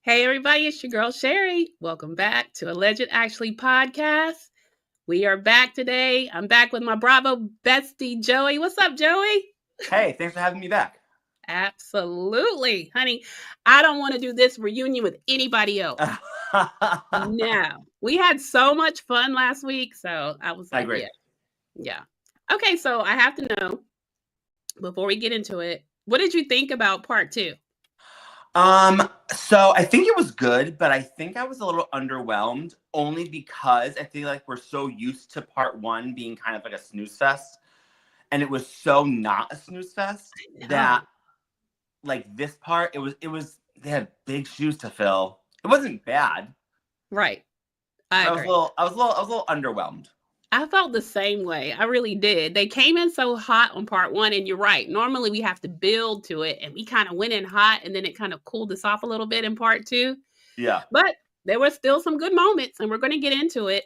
Hey everybody, it's your girl Sherry. Welcome back to Alleged Actually podcast. We are back today. I'm back with my Bravo bestie Joey. What's up, Joey? Hey, thanks for having me back. Absolutely, honey. I don't want to do this reunion with anybody else. No. We had so much fun last week, so I was I like, agree. yeah. Okay, so I have to know before we get into it, what did you think about part 2? So I think it was good, but I think I was a little underwhelmed only because I feel like we're so used to part 1 being kind of like a snooze fest. And it was so not a snooze fest that like this part, it was they had big shoes to fill. It wasn't bad. Right. I agree. I was a little underwhelmed. I felt the same way. I really did. They came in so hot on part 1, and you're right. Normally we have to build to it, and we kind of went in hot, and then it kind of cooled us off a little bit in part 2. Yeah. But there were still some good moments, and we're going to get into it.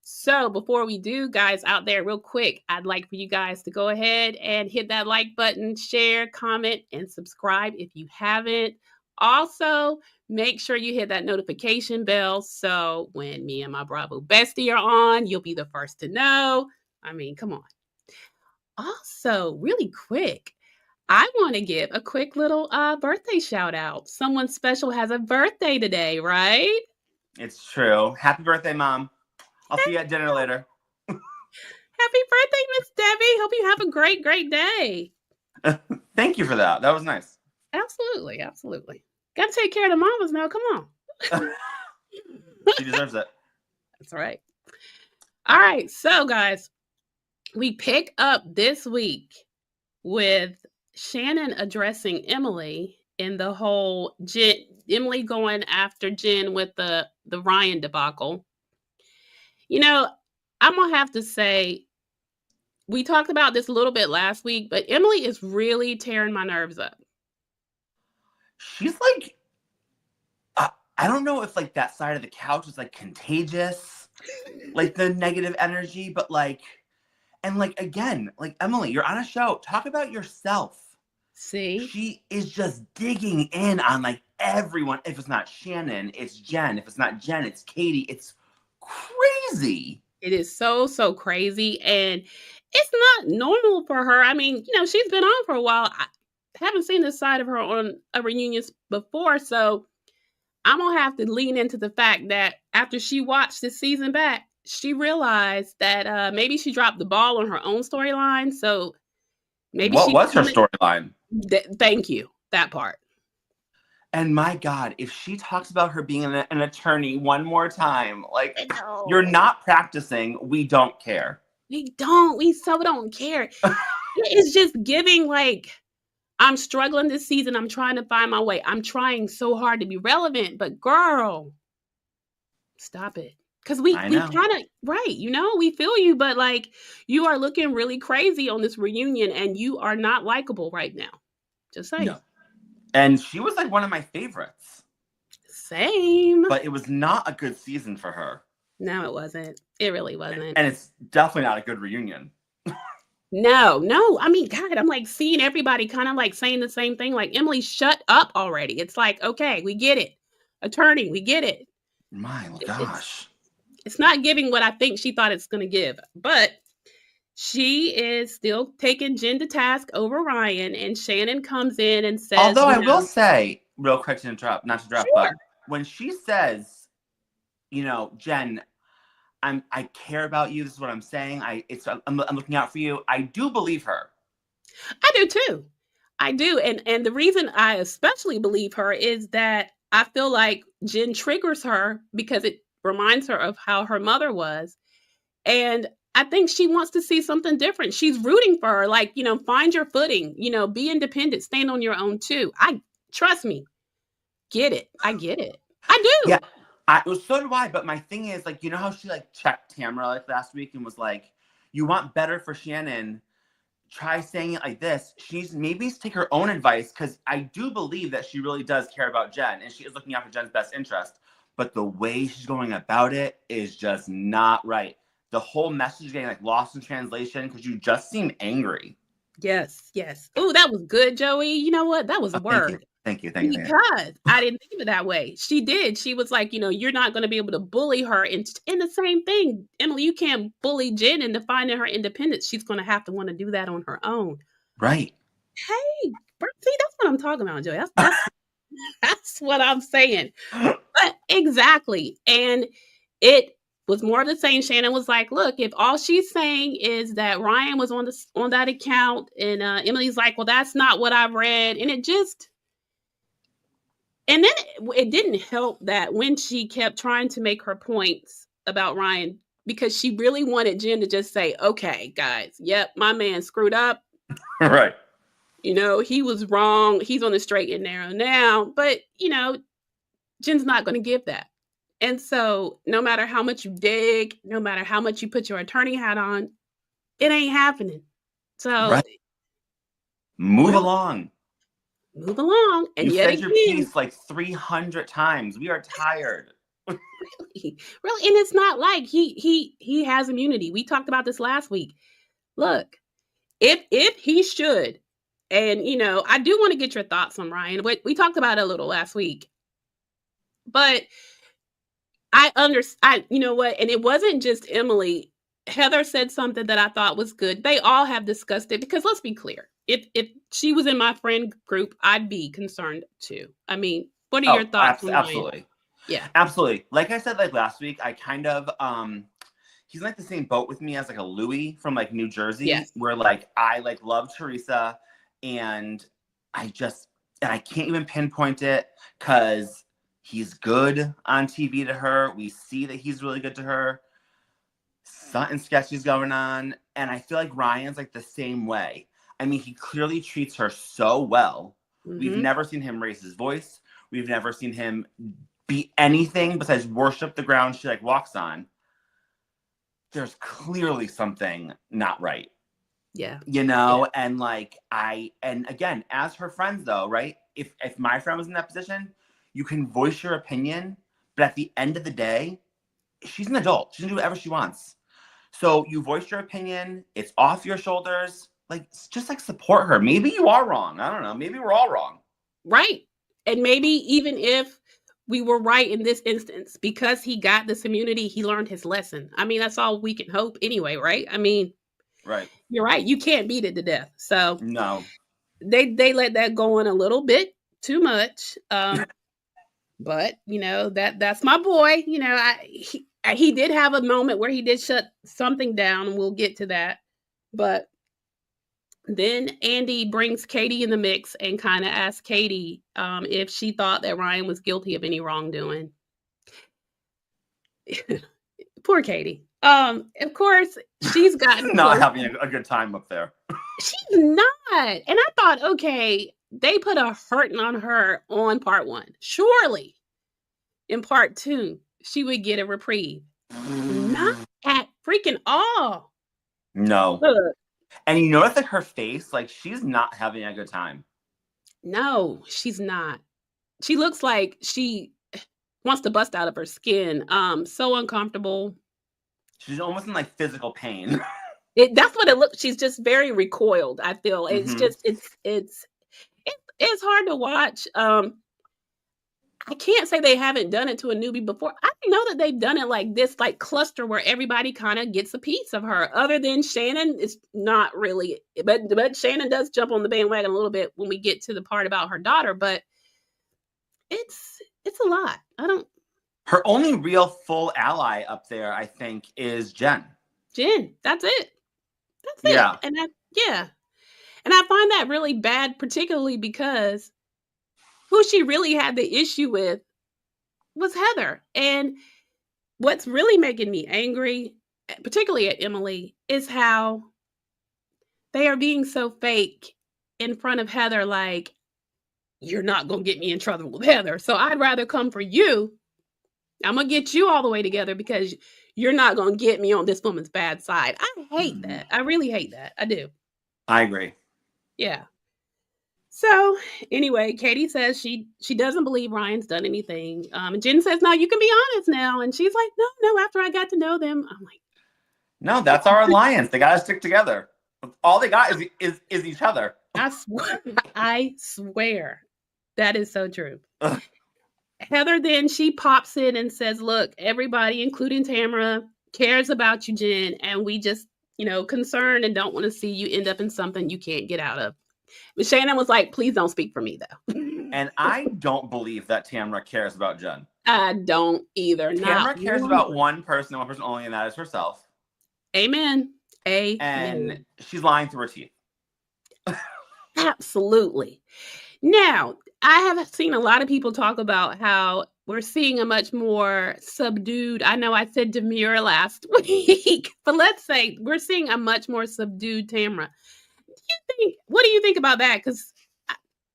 So before we do, guys out there, real quick, I'd like for you guys to go ahead and hit that like button, share, comment, and subscribe if you haven't. Also, make sure you hit that notification bell so when me and my Bravo bestie are on, you'll be the first to know. I mean, come on. Also, really quick, I want to give a quick little birthday shout out. Someone special has a birthday today, right? It's true. Happy birthday, Mom. I'll see you at dinner later. Happy birthday, Miss Debbie. Hope you have a great, great day. Thank you for that. That was nice. Absolutely. Absolutely. Got to take care of the mamas now. Come on. She deserves it. That's right. All right. So, guys, we pick up this week with Shannon addressing Emily in the whole Emily going after Jenn with the Ryan debacle. You know, I'm going to have to say, we talked about this a little bit last week, but Emily is really tearing my nerves up. She's like, I don't know if like that side of the couch is like contagious, like the negative energy, but like, and like, again, like Emily, you're on a show, talk about yourself. See? She is just digging in on like everyone. If it's not Shannon, it's Jenn. If it's not Jenn, it's Katie. It's crazy. It is so, so crazy. And it's not normal for her. I mean, she's been on for a while. I haven't seen this side of her on a reunion before. So I'm going to have to lean into the fact that after she watched this season back, she realized that maybe she dropped the ball on her own storyline. So maybe what was her storyline? Thank you. That part. And my God, if she talks about her being an attorney one more time, like, you're not practicing, we don't care. We so don't care. It's just giving like, I'm struggling this season. I'm trying to find my way. I'm trying so hard to be relevant, but girl, stop it. Because we kind of, right, we feel you, but like, you are looking really crazy on this reunion and you are not likable right now. Just saying. No. And she was like one of my favorites. Same. But it was not a good season for her. No, it wasn't. It really wasn't. And it's definitely not a good reunion. No. I mean, God, I'm like seeing everybody kind of like saying the same thing. Like, Emily, shut up already. It's like, okay, we get it. Attorney, we get it. My gosh. It's not giving what I think she thought it's going to give. But she is still taking Jenn to task over Ryan, and Shannon comes in and says... Although I will say, real quick not to interrupt, sure. But when she says, Jenn, I care about you, this is what I'm saying, I'm looking out for you, I do believe her. I do too. I do. And the reason I especially believe her is that I feel like Jenn triggers her because it reminds her of how her mother was. And I think she wants to see something different. She's rooting for her. Like, find your footing, be independent, stand on your own too. Trust me, get it. I get it. I do. Yeah, so do I. But my thing is, like, how she like checked Tamara like last week and was like, you want better for Shannon, try saying it like this. Maybe take her own advice, because I do believe that she really does care about Jenn and she is looking out for Jenn's best interest. But the way she's going about it is just not right. The whole message is getting like lost in translation because you just seem angry. Yes. Oh, that was good, Joey. You know what? That was a word. Thank you. Because I didn't think of it that way. She did. She was like, you're not going to be able to bully her. And the same thing, Emily, you can't bully Jenn into finding her independence. She's going to have to want to do that on her own. Right. Hey, see, that's what I'm talking about, Joey. That's what I'm saying. But exactly. And it was more of the same. Shannon was like, look, if all she's saying is that Ryan was on that account, and Emily's like, well, that's not what I read. And then it didn't help that when she kept trying to make her points about Ryan, because she really wanted Jenn to just say, okay, guys, yep, my man screwed up. Right. He was wrong. He's on the straight and narrow now. But, Jenn's not going to give that. And so no matter how much you dig, no matter how much you put your attorney hat on, it ain't happening. So right. Move along. Move along. And you yet said your piece like 300 times. We are tired. Really. And it's not like he has immunity. We talked about this last week. Look, if he should, and I do want to get your thoughts on Ryan. We talked about it a little last week. But I understand, you know what? And it wasn't just Emily. Heather said something that I thought was good. They all have discussed it, because let's be clear. If she was in my friend group, I'd be concerned too. I mean, what are your thoughts? Absolutely. Yeah, absolutely. Like I said, like last week, I kind of, he's like the same boat with me as like a Louis from like New Jersey, yes. Where like, I like love Teresa, and I can't even pinpoint it, because he's good on TV to her. We see that he's really good to her. Something sketchy's going on. And I feel like Ryan's like the same way. I mean, he clearly treats her so well. Mm-hmm. We've never seen him raise his voice. We've never seen him be anything besides worship the ground she like walks on. There's clearly something not right. Yeah. And like and again, as her friends though, right? If my friend was in that position, you can voice your opinion, but at the end of the day, she's an adult. She can do whatever she wants. So you voice your opinion. It's off your shoulders. Like, just like support her. Maybe you are wrong. I don't know. Maybe we're all wrong. Right. And maybe even if we were right in this instance, because he got this immunity, he learned his lesson. I mean, that's all we can hope anyway, right? I mean, right. You're right. You can't beat it to death. So no, they let that go on a little bit too much. But that's my boy. He did have a moment where he did shut something down, and we'll get to that. But then Andy brings Katie in the mix and kind of asks Katie if she thought that Ryan was guilty of any wrongdoing. Poor Katie. Of course, she's gotten not having a good time up there. She's not. And I thought, okay, they put a hurting on her on part 1. Surely, in part 2, she would get a reprieve. Not at freaking all. No. Look. And you notice like her face, like she's not having a good time. No, she's not. She looks like she wants to bust out of her skin. So uncomfortable. She's almost in like physical pain. That's what it looks. She's just very recoiled. I feel it's just it's hard to watch. I can't say they haven't done it to a newbie before. I know that they've done it like this, like cluster where everybody kind of gets a piece of her. Other than Shannon, it's not really. But Shannon does jump on the bandwagon a little bit when we get to the part about her daughter. But it's a lot. Her only real full ally up there, I think, is Jenn. Jenn, that's it. That's it. Yeah. And I find that really bad, particularly because who she really had the issue with was Heather. And what's really making me angry, particularly at Emily, is how they are being so fake in front of Heather, like, you're not going to get me in trouble with Heather. So I'd rather come for you. I'm going to get you all the way together because you're not going to get me on this woman's bad side. I hate that. I really hate that. I do. I agree. Yeah. So anyway, Katie says she doesn't believe Ryan's done anything. And Jenn says, no, you can be honest now. And she's like, no, after I got to know them. I'm like, no, that's our alliance. They got to stick together. All they got is each other. I swear. That is so true. Ugh. Heather then she pops in and says, look, everybody, including Tamara, cares about you, Jenn, and we just, concerned and don't want to see you end up in something you can't get out of. But Shannon was like, please don't speak for me, though. And I don't believe that Tamara cares about Jenn. I don't either. Tamara cares about one person only, and that is herself. Amen. And she's lying through her teeth. Absolutely. Now, I have seen a lot of people talk about how we're seeing a much more subdued, I know I said demure last week, but let's say we're seeing a much more subdued Tamara. What do you think about that? Because,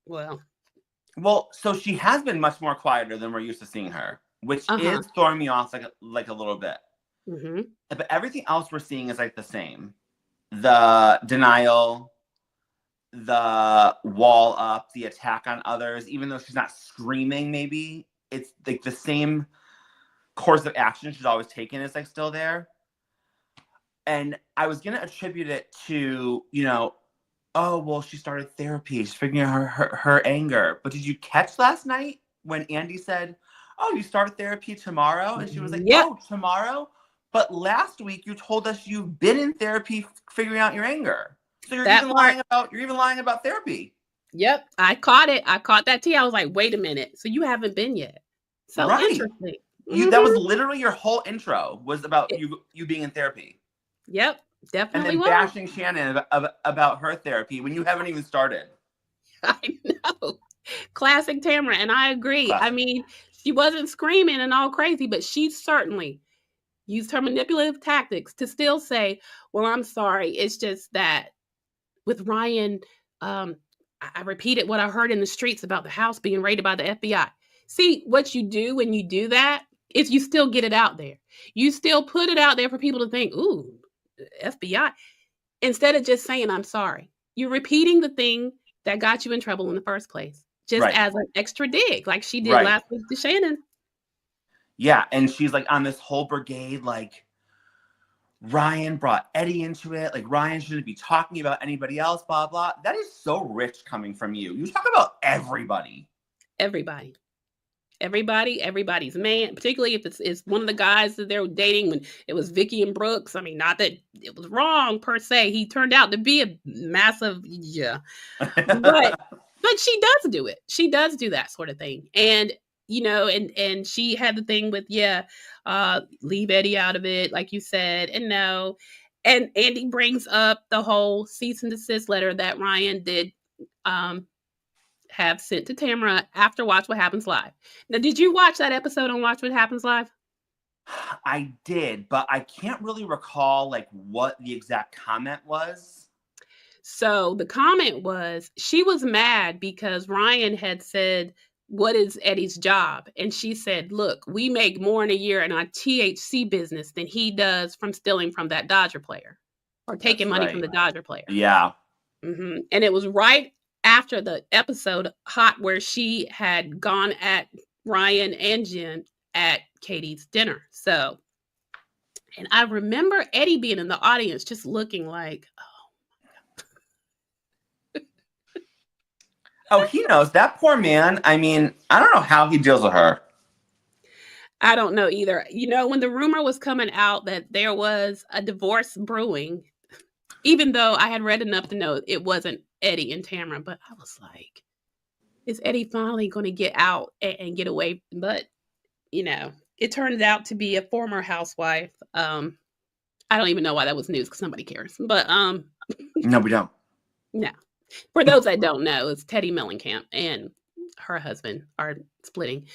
Well, so she has been much more quieter than we're used to seeing her, which is throwing me off like a little bit. Mm-hmm. But everything else we're seeing is like the same. The denial, the wall up, the attack on others, even though she's not screaming, maybe it's like the same course of action she's always taken is like still there. And I was going to attribute it to, oh, well, she started therapy. She's figuring out her anger. But did you catch last night when Andy said, oh, you start therapy tomorrow? And she was like, oh, tomorrow? But last week you told us you've been in therapy figuring out your anger. So you're even lying about therapy. Yep. I caught it. I caught that tea. I was like, wait a minute. So you haven't been yet. So interesting. That was literally your whole intro was about you being in therapy. Yep. Definitely. And then bashing Shannon about her therapy when you haven't even started. I know. Classic Tamara. And I agree. Classic. I mean, she wasn't screaming and all crazy, but she certainly used her manipulative tactics to still say, well, I'm sorry. It's just that with Ryan, I repeated what I heard in the streets about the house being raided by the FBI. See, what you do when you do that is you still get it out there. You still put it out there for people to think, ooh, FBI, instead of just saying, I'm sorry. You're repeating the thing that got you in trouble in the first place, just as an extra dig, like she did last week to Shannon. Yeah, and she's like on this whole brigade, like Ryan brought Eddie into it. Like Ryan shouldn't be talking about anybody else, blah, blah. That is so rich coming from you. You talk about everybody. Everybody's man, particularly if it's one of the guys that they're dating when it was Vicky and Brooks. I mean, not that it was wrong per se. He turned out to be a massive, but she does do it. She does do that sort of thing. And, and she had the thing with, leave Eddie out of it, like you said, and no. And Andy brings up the whole cease and desist letter that Ryan did, have sent to Tamara after Watch What Happens Live. Now, did you watch that episode on Watch What Happens Live? I did, but I can't really recall like what the exact comment was. So the comment was she was mad because Ryan had said, what is Eddie's job? And she said, look, we make more in a year in our THC business than he does from stealing from that Dodger player or taking money from the Dodger player. Yeah. Mm-hmm. And it was right after the episode Hot where she had gone at Ryan and Jenn at Katie's dinner. So, and I remember Eddie being in the audience just looking like, oh, he knows. That poor man. I mean, I don't know how he deals with her. I don't know either. When the rumor was coming out that there was a divorce brewing, even though I had read enough to know it wasn't Eddie and Tamara, but I was like, is Eddie finally going to get out and get away? But, it turns out to be a former housewife. I don't even know why that was news because somebody cares. But no, we don't. No. For those that don't know, it's Teddy Mellencamp and her husband are splitting.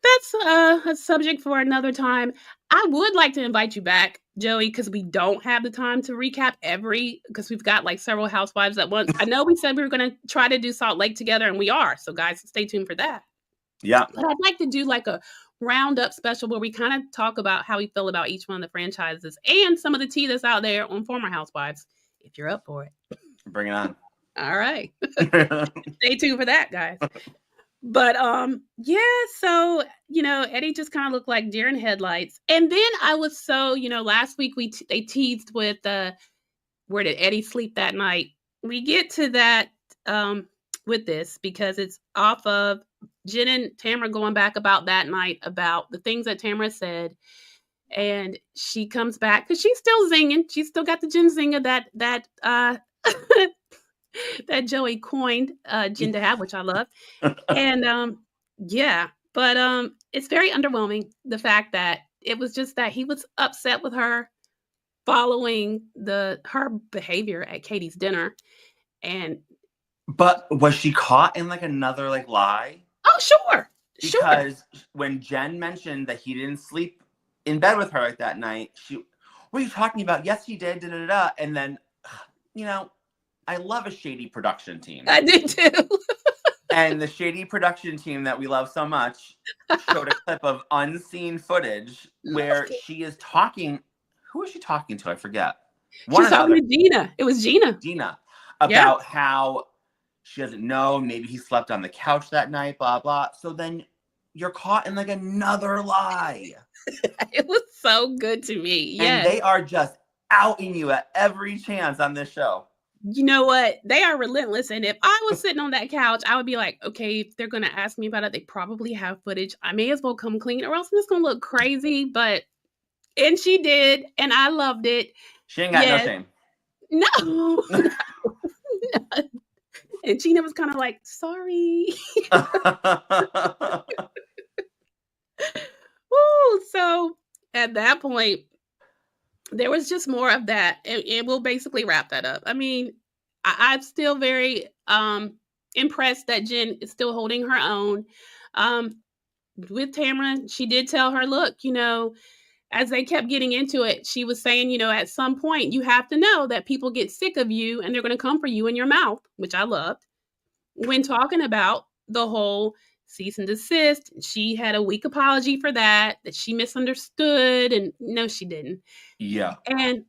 That's a subject for another time. I would like to invite you back, Joey, because we don't have the time to recap because we've got like several housewives at once. I know we said we were going to try to do Salt Lake together, and we are. So guys, stay tuned for that. Yeah. But I'd like to do like a roundup special where we kind of talk about how we feel about each one of the franchises and some of the tea that's out there on former housewives, if you're up for it. Bring it on. All right. Stay tuned for that, guys. But so Eddie just kind of looked like deer in headlights. And then I was so last week they teased with where did Eddie sleep that night? We get to that with this because it's off of Jen and Tamara going back about that night, about the things that Tamara said. And she comes back because she's still zinging. She's still got the Jen zinger that that Joey coined Jen to have, which I love. And yeah, but it's very underwhelming, the fact that it was just that he was upset with her following her behavior at Katie's dinner. And But was she caught in like another like lie? oh, sure. Because when Jen mentioned that he didn't sleep in bed with her like that night, what are you talking about? Yes, he did. Da, da, da, da. And then, you know, I love a shady production team. I did too. And the shady production team that we love so much showed a clip of unseen footage where she is talking. Who is she talking to? I forget. She's talking to Gina. It was Gina. Gina. About how she doesn't know. Maybe he slept on the couch that night, blah, blah. So then you're caught in like another lie. It was so good to me. And they are just outing you at every chance on this show. You know what? They are relentless. And if I was sitting on that couch, I would be like, okay, if they're going to ask me about it, they probably have footage. I may as well come clean or else I'm just going to look crazy. And she did. And I loved it. She ain't got no shame. No. And Gina was kind of like, sorry. Woo! So at that point, there was just more of that. And we'll basically wrap that up. I mean, I'm still very impressed that Jen is still holding her own. With Tamara, she did tell her, look, as they kept getting into it, she was saying, at some point you have to know that people get sick of you and they're going to come for you in your mouth, which I loved. When talking about the whole cease and desist, she had a weak apology for that she misunderstood. And no, she didn't. Yeah. And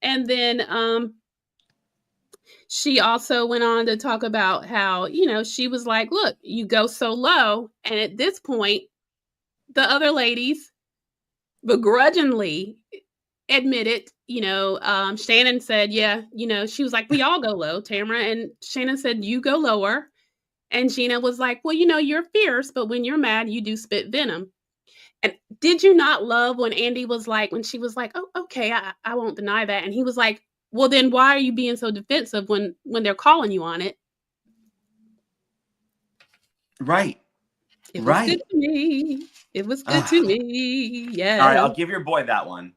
then she also went on to talk about how, she was like, look, you go so low. And at this point, the other ladies begrudgingly admitted, Shannon said, she was like, we all go low, Tamara. And Shannon said, you go lower. And Gina was like, well, you're fierce, but when you're mad, you do spit venom. And did you not love when Andy was like, when she was like, oh, okay, I won't deny that. And he was like, well, then why are you being so defensive when they're calling you on it? Right. It was good to me. It was good to me. Yeah. All right, I'll give your boy that one.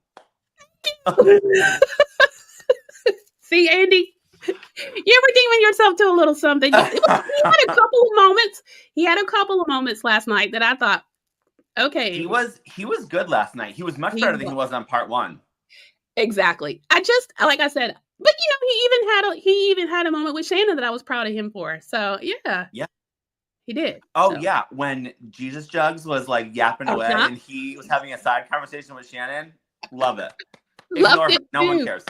See, Andy, you're redeeming yourself to a little something. He had a couple of moments. He had a couple of moments last night that I thought, okay. He was good last night. He was much better than he was on part one. Exactly. Like I said, but he even had a moment with Shannon that I was proud of him for. So yeah. Yeah. He did. Oh yeah. When Jesus Jugs was like yapping away and he was having a side conversation with Shannon. Love it. Ignore her. No one cares.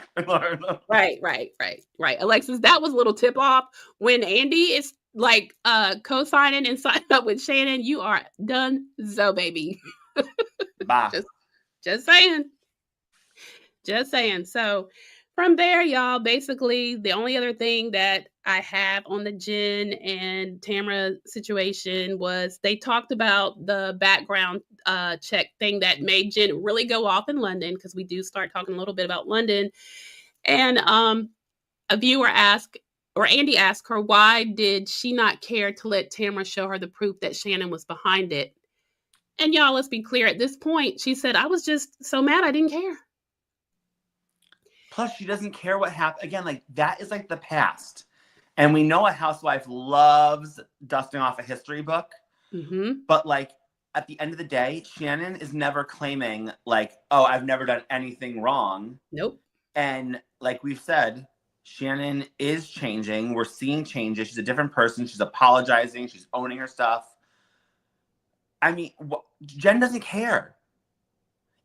Right. Alexis, that was a little tip off. When Andy is like co-signing and signing up with Shannon, you are done, so baby. Bye. Just saying. So from there, y'all, basically the only other thing that I have on the Jen and Tamara situation was they talked about the background check thing that made Jen really go off in London, because we do start talking a little bit about London. And a viewer asked, or Andy asked her, why did she not care to let Tamara show her the proof that Shannon was behind it? And y'all, let's be clear, at this point, she said, I was just so mad I didn't care. Plus, she doesn't care what happened. Again, like, that is like the past. And we know a housewife loves dusting off a history book. Mm-hmm. But, like, at the end of the day, Shannon is never claiming, like, oh, I've never done anything wrong. Nope. And like we've said, Shannon is changing. We're seeing changes. She's a different person. She's apologizing. She's owning her stuff. I mean, Jen doesn't care.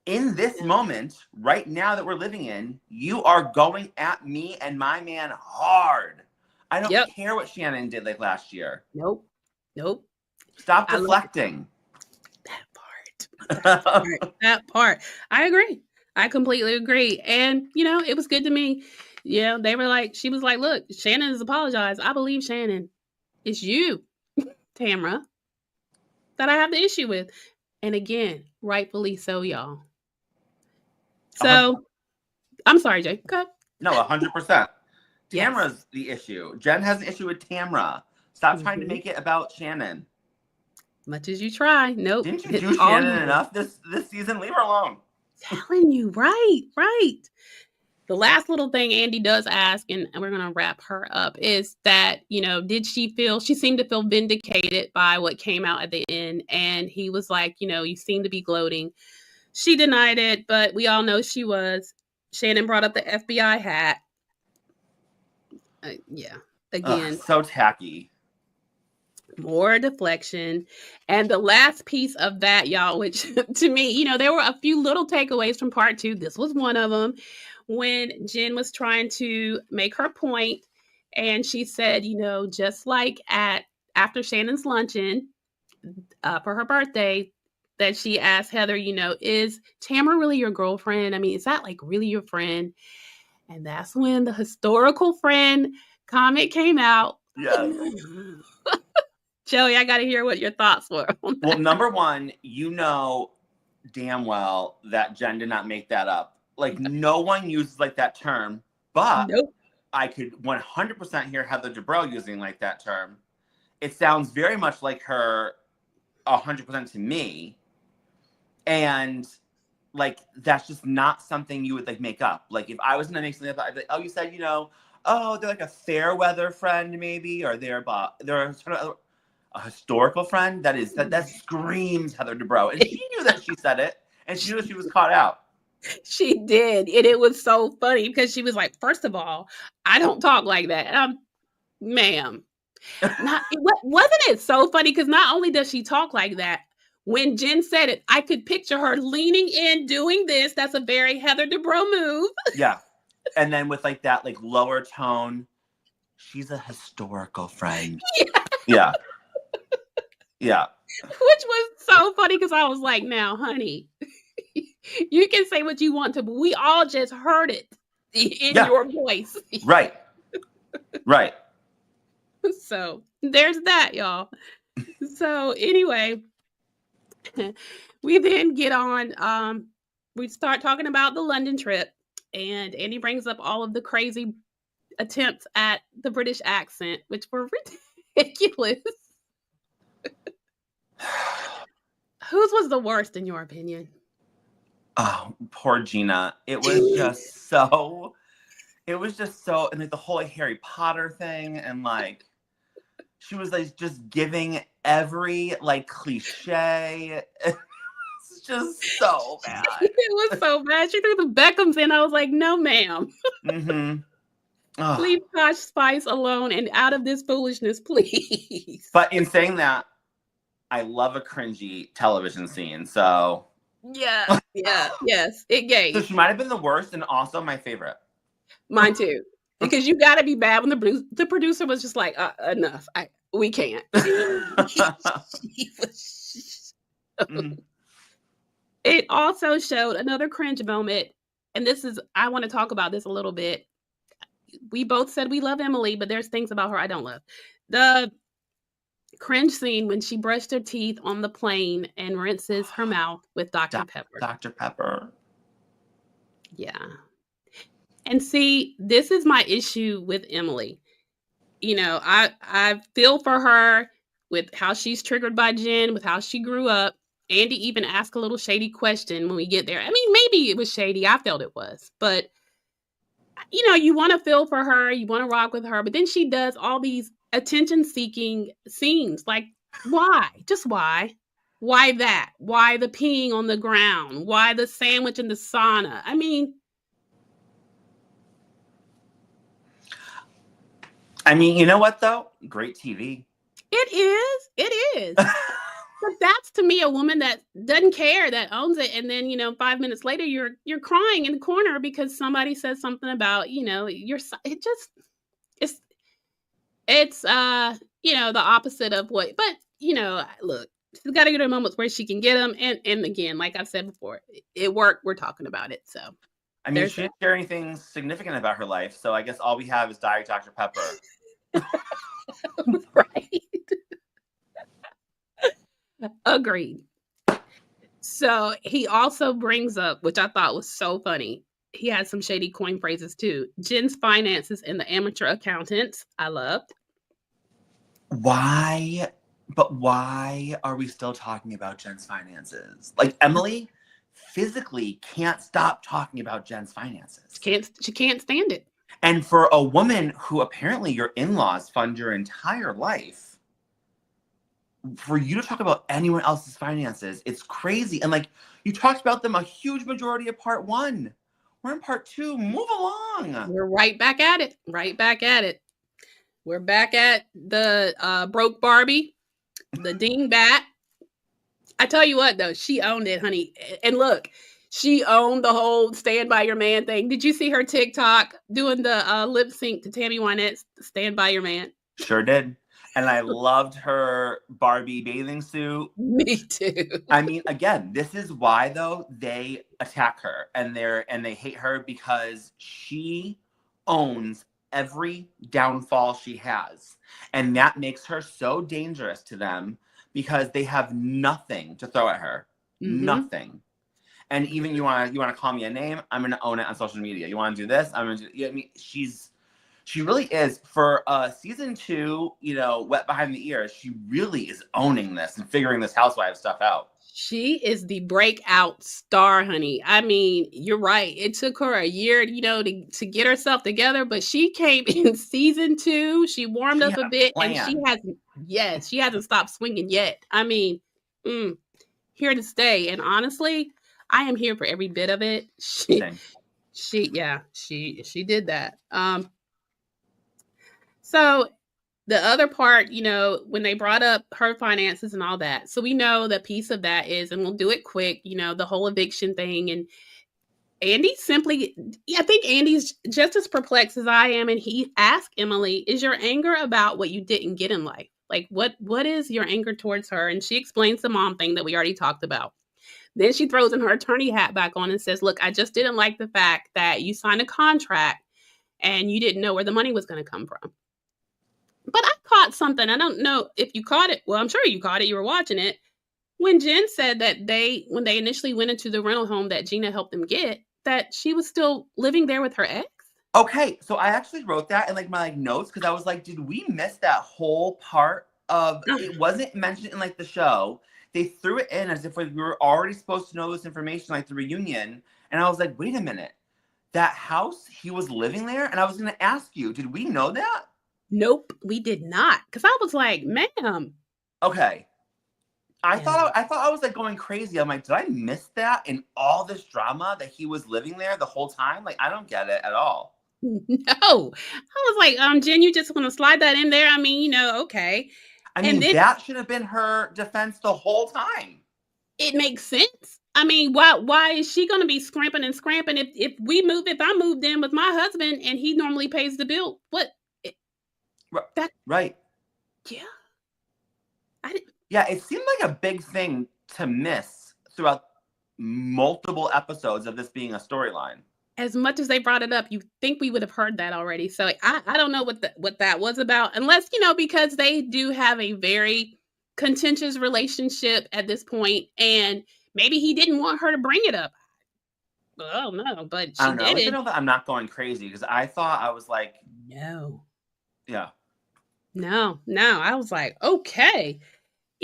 In this moment, right now that we're living in, you are going at me and my man hard. I don't care what Shannon did like last year. Nope. Stop deflecting. That part. I agree. I completely agree. And, it was good to me. Yeah, they were like, she was like, look, Shannon has apologized. I believe Shannon. It's you, Tamra, that I have the issue with. And again, rightfully so, y'all. So, I'm sorry, Jay. Go ahead. No, 100%. Yes. Tamra's the issue. Jenn has an issue with Tamra. Stop trying to make it about Shannon. Much as you try. Nope. Didn't you do Shannon enough this season? Leave her alone. Telling you, right. The last little thing Andy does ask, and we're going to wrap her up, is that, did she seemed to feel vindicated by what came out at the end. And he was like, you seem to be gloating. She denied it, but we all know she was. Shannon brought up the FBI hat. Yeah. Again. So tacky. More deflection. And the last piece of that, y'all, which to me, there were a few little takeaways from part 2. This was one of them. When Jenn was trying to make her point, and she said, just like after Shannon's luncheon for her birthday, that she asked Heather, is Tamara really your girlfriend? I mean, is that like really your friend? And that's when the historical friend comment came out. Yes. Joey, I got to hear what your thoughts were. Well, number one, damn well that Jenn did not make that up. Like, no one uses like that term, but nope. I could 100% hear Heather Dubrow using like that term. It sounds very much like her 100% to me. And like, that's just not something you would like make up. Like, if I was going to make something up, I'd be like, oh, you said, they're like a fair weather friend maybe, or they're sort of a historical friend. That screams Heather Dubrow. And she knew that she said it, and she knew that she was caught out. She did. And it was so funny because she was like, first of all, I don't talk like that. Ma'am. Wasn't it so funny? Because not only does she talk like that, when Jenn said it, I could picture her leaning in, doing this. That's a very Heather Dubrow move. Yeah. And then with like that like lower tone, she's a historical friend. Yeah. Yeah. Which was so funny because I was like, now, honey, you can say what you want to, but we all just heard it in your voice. Right. Right. So there's that, y'all. So anyway, we then get on, we start talking about the London trip, and Andy brings up all of the crazy attempts at the British accent, which were ridiculous. Whose was the worst in your opinion? Oh, poor Gina. It was just so, and like the whole like Harry Potter thing, and like, she was like just giving every like cliche. It's just so bad. It was so bad. She threw the Beckhams in. I was like, no, ma'am. Leave Posh Spice alone and out of this foolishness, please. But in saying that, I love a cringy television scene. So yes, it gave. So she might have been the worst and also my favorite. Mine too. Because you got to be bad when the producer was just like, enough. We can't. It also showed another cringe moment. And I want to talk about this a little bit. We both said we love Emily, but there's things about her I don't love. The cringe scene when she brushed her teeth on the plane and rinses her mouth with Dr. Pepper. Dr. Pepper. Yeah. And see, this is my issue with Emily. I feel for her with how she's triggered by Jenn, with how she grew up. Andy even asked a little shady question when we get there. I mean, maybe it was shady. I felt it was. But, you want to feel for her. You want to rock with her. But then she does all these attention-seeking scenes. Like, why? Just why? Why that? Why the peeing on the ground? Why the sandwich in the sauna? I mean, you know what, though? Great TV. It is. But that's, to me, a woman that doesn't care, that owns it. And then, 5 minutes later, you're crying in the corner because somebody says something about, it's the opposite of what, but, look, she's got to get her moments where she can get them. And again, like I've said before, it worked. We're talking about it. So. She didn't share anything significant about her life. So I guess all we have is Diet Dr. Pepper. Right. Agreed. So he also brings up, which I thought was so funny. He had some shady coin phrases too. Jen's finances and the amateur accountants. I loved. Why? But why are we still talking about Jen's finances? Like Emily physically can't stop talking about Jen's finances. She can't stand it. And for a woman who apparently your in-laws fund your entire life, for you to talk about anyone else's finances, it's crazy. And like you talked about them a huge majority of part 1. We're in part 2. Move along. We're right back at it. Right back at it. We're back at the broke Barbie, the dingbat. I tell you what, though, she owned it, honey. And look, she owned the whole Stand By Your Man thing. Did you see her TikTok doing the lip sync to Tammy Wynette's Stand By Your Man? Sure did. And I loved her Barbie bathing suit. Me too. I mean, again, this is why though they attack her and they hate her, because she owns every downfall she has. And that makes her so dangerous to them because they have nothing to throw at her. Mm-hmm. Nothing. And even you want to call me a name, I'm going to own it on social media. You want to do this? I'm going to do, I mean, she really is, for season 2, you know, wet behind the ears, she really is owning this and figuring this Housewives stuff out. She is the breakout star, honey. I mean, you're right. It took her a year, you know, to get herself together, but she came in season 2. She warmed up a bit, and she hasn't stopped swinging yet. I mean, here to stay. And honestly, I am here for every bit of it. She did that. So the other part, you know, when they brought up her finances and all that, so we know that piece of that is, and we'll do it quick, you know, the whole eviction thing. And Andy I think Andy's just as perplexed as I am. And he asked Emily, is your anger about what you didn't get in life? Like, what is your anger towards her? And she explains the mom thing that we already talked about. Then she throws in her attorney hat back on and says, look, I just didn't like the fact that you signed a contract and you didn't know where the money was going to come from. But I caught something. I don't know if you caught it. Well, I'm sure you caught it. You were watching it. When Jenn said that when they initially went into the rental home that Gina helped them get, that she was still living there with her ex. Okay, so I actually wrote that in like my notes because I was like, did we miss that whole part of it? Wasn't mentioned in like the show. They threw it in as if we were already supposed to know this information, like the reunion. And I was like, wait a minute, that house, he was living there? And I was going to ask you, did we know that? Nope, we did not. Because I was like, ma'am. Okay. I thought I was like going crazy. I'm like, did I miss that in all this drama that he was living there the whole time? Like, I don't get it at all. No. I was like, Jenn, you just want to slide that in there? I mean, you know, okay. I mean, that should have been her defense the whole time. It makes sense. I mean, why is she going to be scramping and scramping if I moved in with my husband and he normally pays the bill? What? Right. Yeah. Yeah, it seemed like a big thing to miss throughout multiple episodes of this being a storyline. As much as they brought it up, you think we would have heard that already. So I don't know what that was about, unless, you know, because they do have a very contentious relationship at this point, and maybe he didn't want her to bring it up. Oh no, but she did. I know that I'm not going crazy because I thought, I was like, no. Yeah. No. I was like, okay.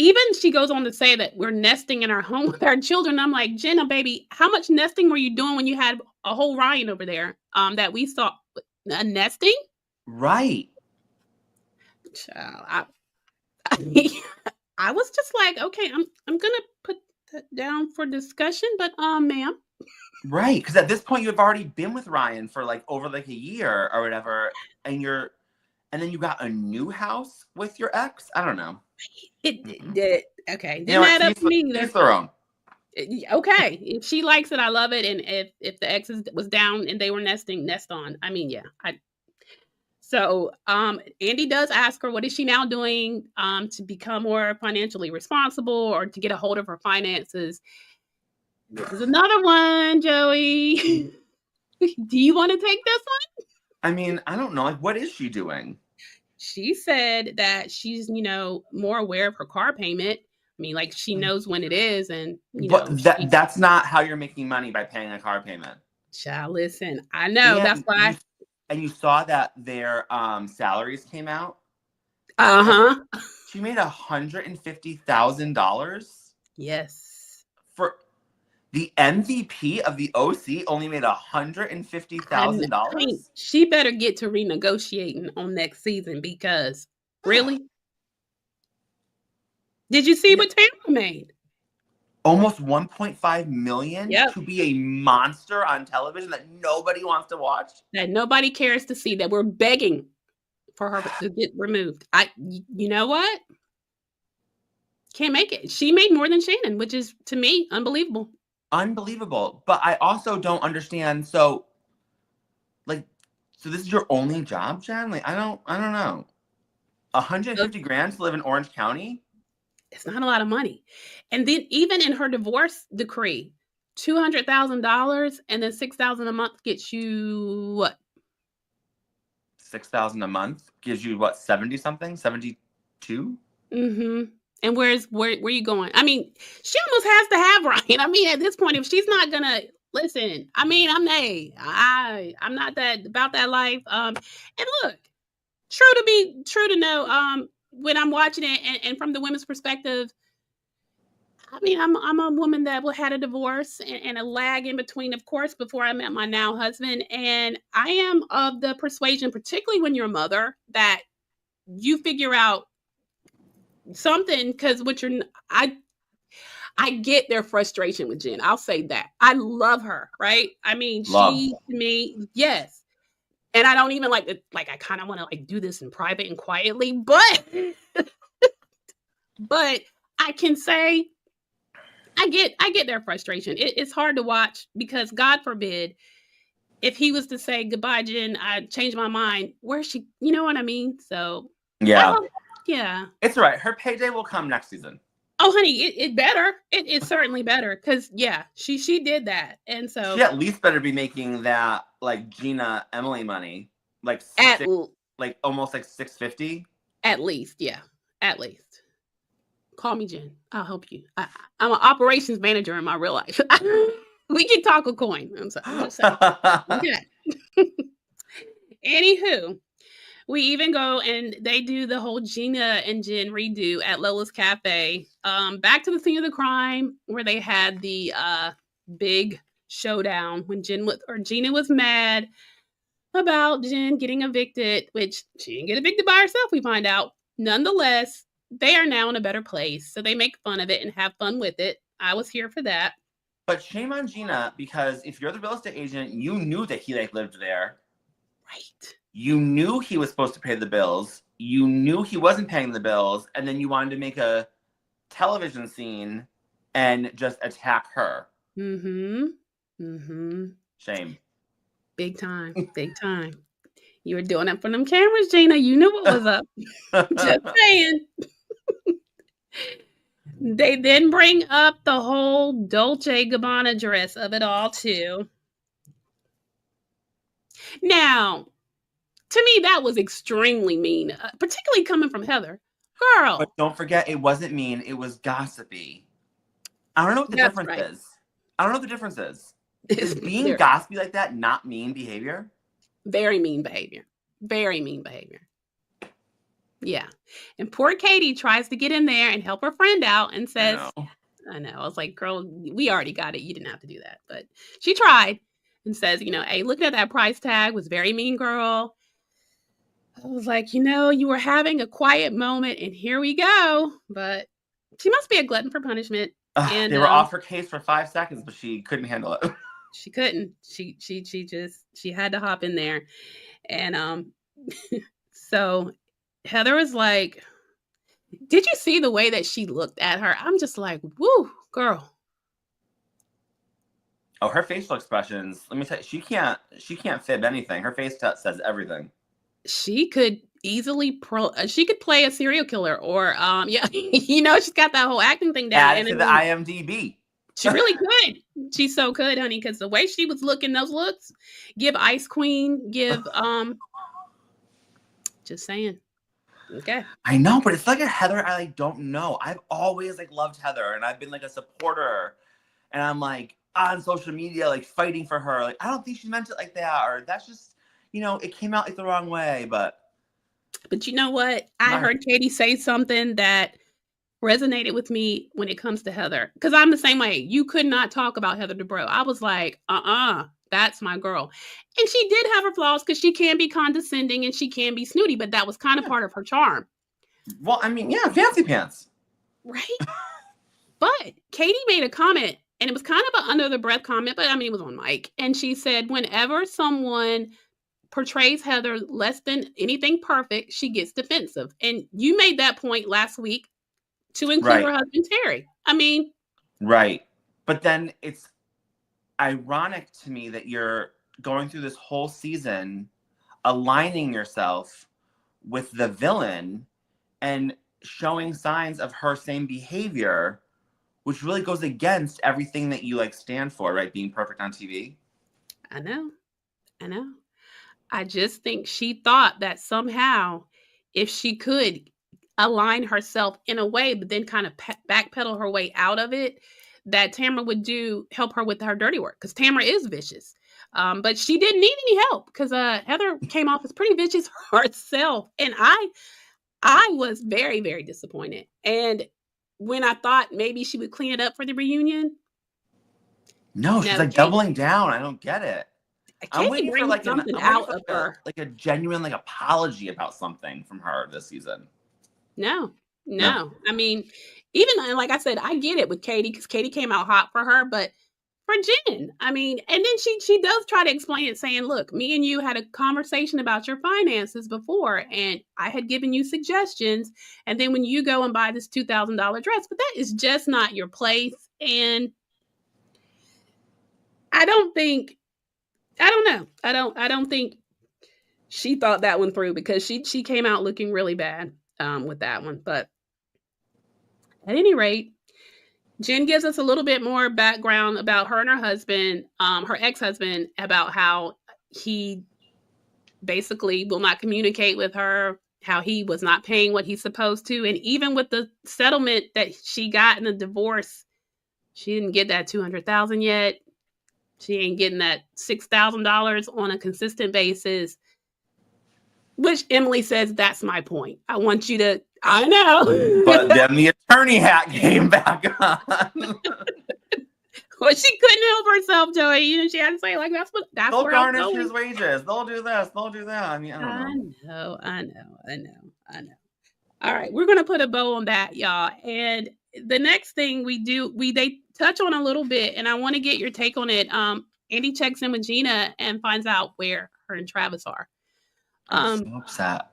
Even she goes on to say that we're nesting in our home with our children. I'm like, Jenna, baby, how much nesting were you doing when you had a whole Ryan over there that we saw? A nesting? Right. Child, I was just like, okay, I'm gonna put that down for discussion, but ma'am. Right, because at this point you've already been with Ryan for like over like a year or whatever, and then you got a new house with your ex. I don't know. It did. Okay. Didn't add up to me either. Each their own. Okay. If she likes it, I love it. And if the ex was down and they were nesting, nest on. I mean, yeah. So Andy does ask her, what is she now doing to become more financially responsible or to get a hold of her finances? This is another one, Joey. Do you want to take this one? I mean, I don't know. Like, what is she doing? She said that she's, more aware of her car payment. I mean, like, she knows when it is, and But that's not how you're making money, by paying a car payment. Child, listen, I know, that's why. You saw that their salaries came out. She made $150,000. Yes. For the MVP of the OC only made $150,000. She better get to renegotiating on next season, because really? Did you see what Tamra made? Almost $1.5 million Yep. to be a monster on television that nobody wants to watch. That nobody cares to see, that we're begging for her to get removed. You know what? Can't make it. She made more than Shannon, which is, to me, unbelievable. Unbelievable. But I also don't understand. So this is your only job, Jen? Like, I don't know. $150,000 to live in Orange County? It's not a lot of money. And then even in her divorce decree, $200,000 and then $6,000 a month gets you what? $6,000 a month gives you what? 70 something? 72? Mm-hmm. And where are you going? I mean, she almost has to have Ryan. I mean, at this point, if she's not gonna listen, I mean, I'm not that about that life. And look, true to know, when I'm watching it and from the women's perspective, I mean, I'm a woman that had a divorce and a lag in between, of course, before I met my now husband. And I am of the persuasion, particularly when you're a mother, that you figure out something, because I get their frustration with Jenn. I'll say that. I love her, right? I mean, she to me, yes. And I don't even I kind of want to do this in private and quietly, but I can say I get their frustration. It's hard to watch, because God forbid if he was to say, goodbye, Jenn, I changed my mind. Where's she? You know what I mean? So yeah. Yeah. It's all right. Her payday will come next season. Oh, honey, it better. It's certainly better, because she did that, and so she at least better be making that Gina Emily money, almost $650. At least, yeah, at least. Call me Jenn. I'll help you. I'm an operations manager in my real life. We can talk a coin. I'm just saying. Okay. Anywho. We even go and they do the whole Gina and Jenn redo at Lola's Cafe. Back to the scene of the crime, where they had the big showdown when Gina was mad about Jenn getting evicted, which she didn't get evicted by herself, we find out. Nonetheless, they are now in a better place, so they make fun of it and have fun with it. I was here for that. But shame on Gina, because if you're the real estate agent, you knew that he lived there. Right. You knew he was supposed to pay the bills. You knew he wasn't paying the bills. And then you wanted to make a television scene and just attack her. Mm-hmm. Mm-hmm. Shame. Big time. Big time. You were doing it for them cameras, Gina. You knew what was up. Just saying. They then bring up the whole Dolce & Gabbana dress of it all, too. Now, to me, that was extremely mean, particularly coming from Heather. Girl. But don't forget, it wasn't mean. It was gossipy. I don't know what the difference is. I don't know what the difference is. Is being gossipy like that not mean behavior? Very mean behavior. Very mean behavior. Yeah. And poor Katie tries to get in there and help her friend out and says, I know. I was like, girl, we already got it. You didn't have to do that. But she tried and says, hey, looking at that price tag was very mean, girl. I was like, you were having a quiet moment and here we go. But she must be a glutton for punishment. And they were off her case for 5 seconds, but she couldn't handle it. She couldn't. She had to hop in there. And so Heather was like, did you see the way that she looked at her? I'm just like, woo, girl. Oh, her facial expressions. Let me tell you, she can't fib anything. Her face says everything. She could easily she could play a serial killer, or she's got that whole acting thing down. Add it to the IMDb. She really could. She so could, honey, because the way she was looking, those looks, give Ice Queen, just saying. Okay. I know, but it's like a Heather I like don't know. I've always like loved Heather, and I've been like a supporter, and I'm like on social media like fighting for her. Like, I don't think she meant it like that, or that's just, it came out like the wrong way. But you know what? I heard Katie say something that resonated with me when it comes to Heather, because I'm the same way. You could not talk about Heather Dubrow. I was like, that's my girl. And she did have her flaws, because she can be condescending and she can be snooty, but that was kind of part of her charm. Well, I mean, yeah, fancy pants. Right? But Katie made a comment, and it was kind of an under the breath comment, but I mean, it was on mic. And she said, whenever someone portrays Heather less than anything perfect, she gets defensive. And you made that point last week to include her husband, Terry. I mean. Right. But then it's ironic to me that you're going through this whole season aligning yourself with the villain and showing signs of her same behavior, which really goes against everything that you like stand for, right? Being perfect on TV. I know. I just think she thought that somehow, if she could align herself in a way, but then kind of backpedal her way out of it, that Tamara would help her with her dirty work, because Tamara is vicious. But she didn't need any help, because Heather came off as pretty vicious herself. And I was very, very disappointed. And when I thought maybe she would clean it up for the reunion. No, she's like doubling down. I don't get it. I'm waiting for like something out of her, like a genuine like apology about something from her this season. No. I mean, even like I said, I get it with Katie, because Katie came out hot for her, but for Jenn, I mean, and then she does try to explain it, saying, look, me and you had a conversation about your finances before, and I had given you suggestions, and then when you go and buy this $2,000 dress, but that is just not your place. And I don't think she thought that one through, because she came out looking really bad with that one. But at any rate, Jenn gives us a little bit more background about her and her husband, her ex-husband, about how he basically will not communicate with her, how he was not paying what he's supposed to. And even with the settlement that she got in the divorce, she didn't get that $200,000 yet. She ain't getting that $6,000 on a consistent basis, which Emily says, that's my point. I want you to, I know. But then the attorney hat came back on. Well, she couldn't help herself, Joey. She had to say, like, that's they'll garnish his wages. They'll do this. They'll do that. I mean, I know. All right, we're gonna put a bow on that, y'all. And the next thing they touch on a little bit, and I want to get your take on it. Andy checks in with Gina and finds out where her and Travis are. I'm so upset.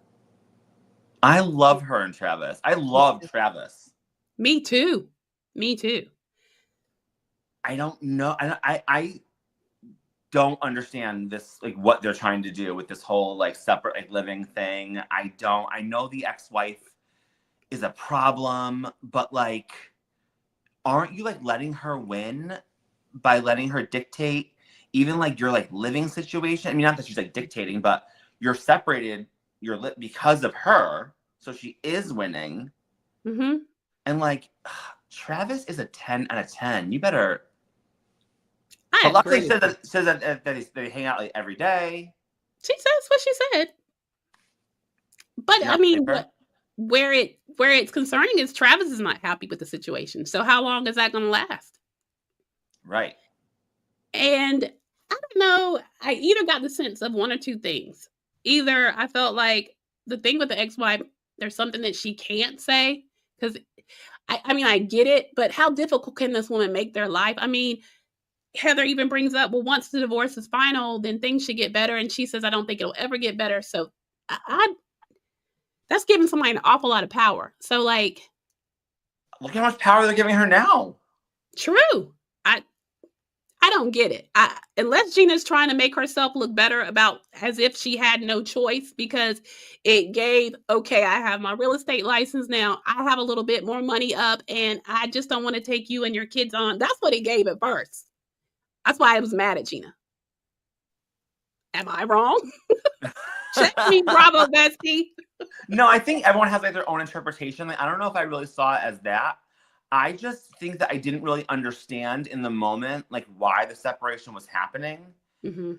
I love her and Travis. I love Travis. Me too. I don't know. I don't understand this, like what they're trying to do with this whole like separate like living thing. I know the ex-wife is a problem, but like, aren't you like letting her win by letting her dictate even like your like living situation? I mean, not that she's like dictating, but you're separated, because of her, so she is winning. Mm-hmm. And like, Travis is a 10 out of 10. You better. Alexis says that they hang out like every day. She says what she said. But I mean, where it's concerning is Travis is not happy with the situation. So how long is that going to last? Right. And I don't know. I either got the sense of one or two things. Either I felt like the thing with the ex-wife, there's something that she can't say, because I mean, I get it, but how difficult can this woman make their life? I mean, Heather even brings up, well, once the divorce is final, then things should get better. And she says, I don't think it'll ever get better. So that's giving somebody an awful lot of power. So like, look how much power they're giving her now. True. I don't get it. Unless Gina's trying to make herself look better, about as if she had no choice, because it gave, okay, I have my real estate license now. I have a little bit more money up, and I just don't want to take you and your kids on. That's what it gave at first. That's why I was mad at Gina. Am I wrong? Check me, bravo, bestie. No, I think everyone has like their own interpretation. Like, I don't know if I really saw it as that. I just think that I didn't really understand in the moment, like why the separation was happening. Mm-hmm.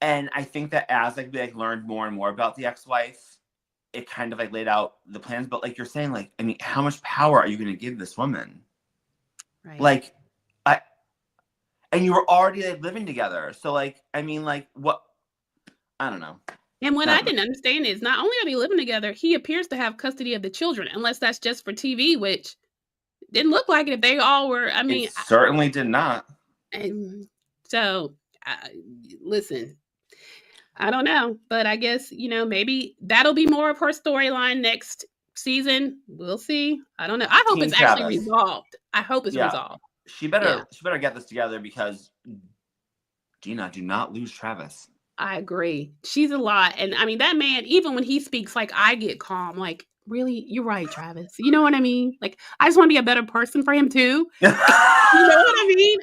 And I think that as like we like learned more and more about the ex-wife, it kind of like laid out the plans. But like you're saying, like, I mean, how much power are you going to give this woman? Right. Like, and you were already like living together. So like, I mean, like what? I don't know. And what I didn't understand is not only are they living together, he appears to have custody of the children, unless that's just for TV, which didn't look like it if they all were. I mean, it certainly did not. And so, listen, I don't know, but I guess, maybe that'll be more of her storyline next season. We'll see. I don't know. I hope Team it's actually Travis. resolved. I hope it's Yeah. resolved. She better get this together because Gina, do not lose Travis. I agree. She's a lot. And I mean, that man, even when he speaks, like, I get calm. Like, really? You're right, Travis. You know what I mean? Like, I just want to be a better person for him too. You know what I mean?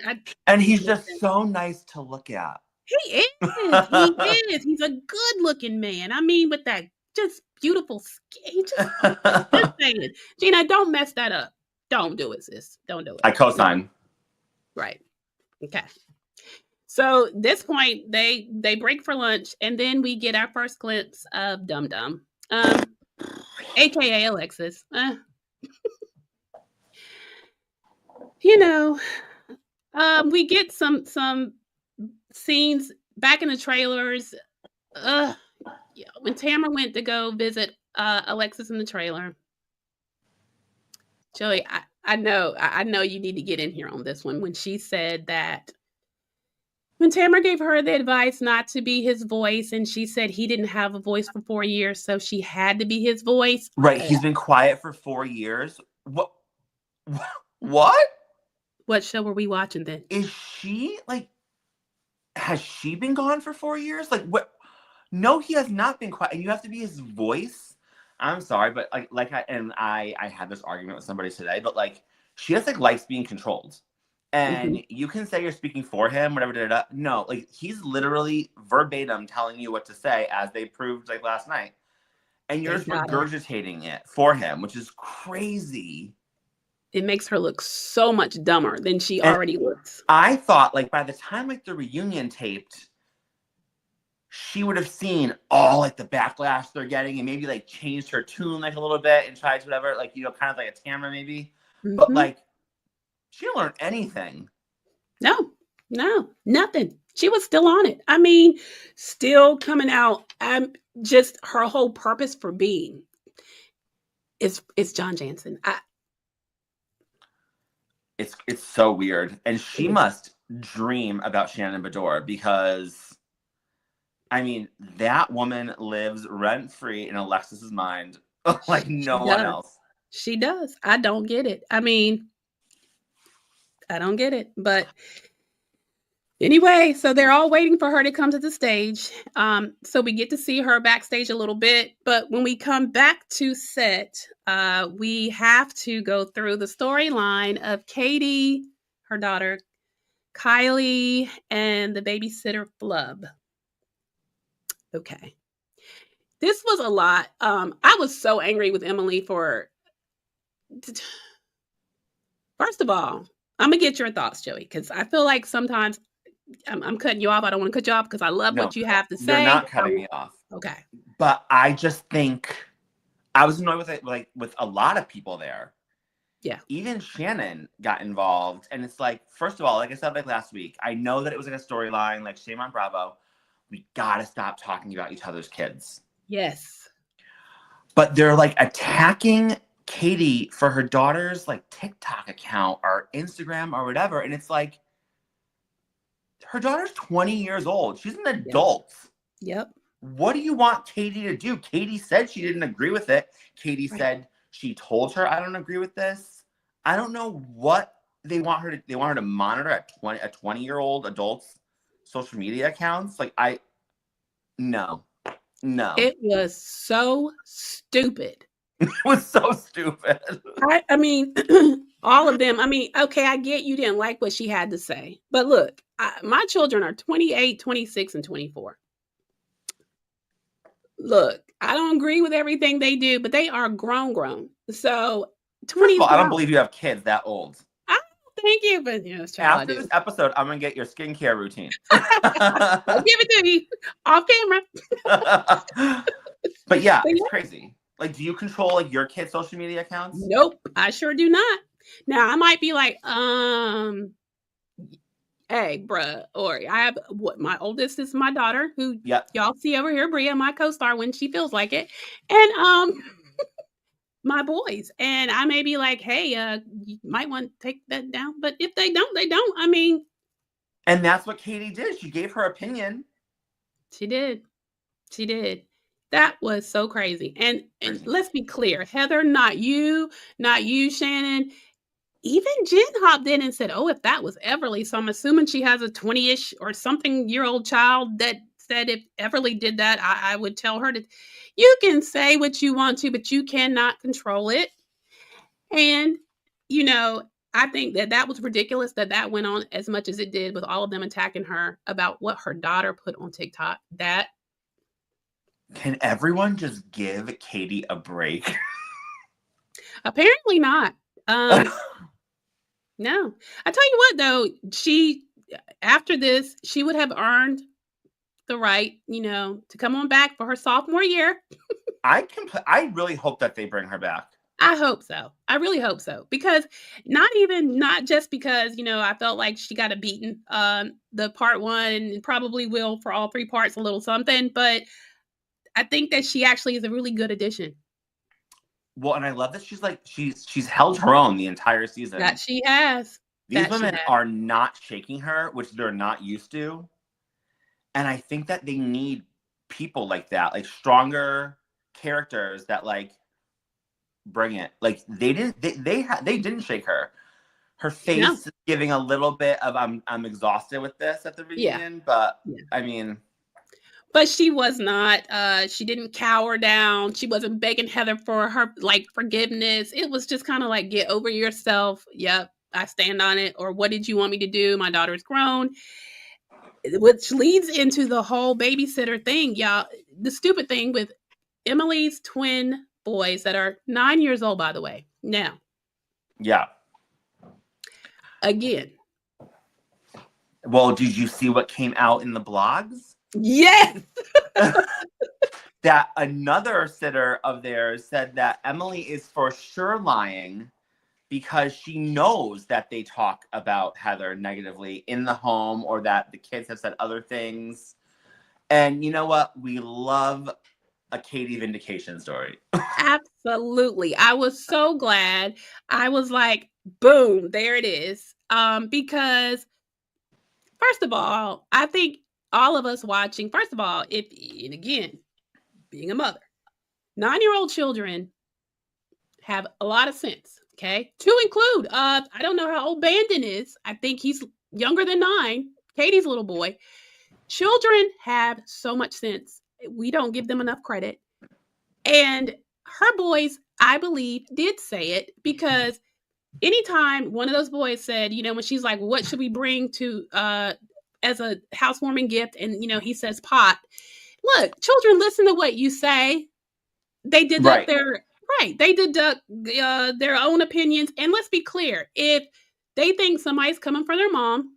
And he's just so nice to look at. He is. He is. He's a good-looking man. I mean, with that just beautiful skin. Just saying. Gina, don't mess that up. Don't do it, sis. Don't do it. I co-sign. Right. Okay. So this point, they break for lunch, and then we get our first glimpse of Dum Dum, aka Alexis. We get some scenes back in the trailers. When Tamara went to go visit Alexis in the trailer. Joey, I know you need to get in here on this one. When she said that when Tamara gave her the advice not to be his voice, and she said he didn't have a voice for 4 years, so she had to be his voice. Right. He's been quiet for 4 years. What? What show were we watching then? Is she like, has she been gone for 4 years? Like what? No, he has not been quiet. And you have to be his voice. I'm sorry, but I had this argument with somebody today, but like she has like likes being controlled. And you can say you're speaking for him, whatever. No, like he's literally verbatim telling you what to say, as they proved like last night. And you're just regurgitating it for him, which is crazy. It makes her look so much dumber than she already looks. I thought like by the time like the reunion taped, she would have seen all like the backlash they're getting and maybe like changed her tune like a little bit and tried to whatever, like, kind of like a Tamara maybe. But like, she didn't learn anything. No, nothing. She was still on it. I mean, still coming out. Just her whole purpose for being is John Jansen. It's so weird. And she must dream about Shannon Bedore because, I mean, that woman lives rent-free in Alexis's mind like no one else. She does. I don't get it. I mean, I don't get it. But anyway, so they're all waiting for her to come to the stage. So we get to see her backstage a little bit. But when we come back to set, we have to go through the storyline of Katie, her daughter, Kailey, and the babysitter Flub. Okay. This was a lot. I was so angry with Emily for... First of all, I'm going to get your thoughts, Joey, because I feel like sometimes I'm cutting you off. I don't want to cut you off because I love what you have to say. You're not cutting me off. Okay. But I just think I was annoyed with it, like with a lot of people there. Yeah. Even Shannon got involved. And it's like, first of all, like I said like last week, I know that it was like a storyline, like shame on Bravo. We got to stop talking about each other's kids. Yes. But they're like attacking Katie for her daughter's like TikTok account or Instagram or whatever. And it's like, her daughter's 20 years old. She's an adult. Yep. What do you want Katie to do? Katie said she didn't agree with it. Katie said she told her, I don't agree with this. I don't know what they want her to. They want her to monitor a 20-year-old adult's social media accounts. Like no. It was so stupid. It was so stupid. I mean, all of them. I mean, okay, I get you didn't like what she had to say. But look, my children are 28, 26, and 24. Look, I don't agree with everything they do, but they are grown. So First 20 of is all, I don't grown. believe you have kids that old. Thank you, but child, I After do. this episode, I'm gonna get your skincare routine. I'll give it to you off camera. But yeah, But it's yeah, crazy. Like, do you control like your kids' social media accounts? nope, I sure do not. Now I might be like, hey, bruh, or I have what my oldest is my daughter, who Yep. y'all see over here, Bria, my co-star when she feels like it, and my boys, and I may be like, hey, you might want to take that down, but if they don't, they don't. I mean, And that's what Katie did. She gave her opinion. she did. She did. That was so crazy. And let's be clear, Heather, not you, Shannon. Even Jenn hopped in and said, "Oh, if that was Everly." So I'm assuming she has a 20-ish or something year old child that said if Everly did that, I would tell her to. You can say what you want to, but you cannot control it. And you know, I think that was ridiculous that went on as much as it did with all of them attacking her about what her daughter put on TikTok. That Can everyone just give Katie a break? apparently not. No. I tell you what though, she after this, she would have earned the right, to come on back for her sophomore year. I really hope that they bring her back. I hope so. I really hope so. Because not just because, I felt like she got a beating the part 1 and probably will for all 3 parts a little something, but I think that she actually is a really good addition. Well, and I love that she's held her own the entire season. That she has. These women are not shaking her, which they're not used to. And I think that they need people like that, like stronger characters that like bring it. Like they didn't shake her. Her face is giving a little bit of I'm exhausted with this at the beginning, but I mean, but she was not she didn't cower down. She wasn't begging Heather for her like forgiveness. It was just kind of like, get over yourself. Yep, I stand on it. Or what did you want me to do? My daughter's grown. Which leads into the whole babysitter thing, y'all. The stupid thing with Emily's twin boys that are 9 years old, by the way. Now, yeah. Again. Well, did you see what came out in the blogs? Yes. That another sitter of theirs said that Emily is for sure lying because she knows that they talk about Heather negatively in the home or that the kids have said other things. And you know what? We love a Katie vindication story. Absolutely. I was so glad. I was like, boom, there it is. Because first of all, I think all of us watching, first of all, and again, being a mother, 9-year-old children have a lot of sense. Okay. To include, I don't know how old Bandon is. I think he's younger than 9. Katie's little boy. Children have so much sense. We don't give them enough credit. And her boys, I believe, did say it because anytime one of those boys said, when she's like, what should we bring to as a housewarming gift? And, he says pot. Look, children listen to what you say. They deduct they deduct their own opinions. And let's be clear, if they think somebody's coming for their mom.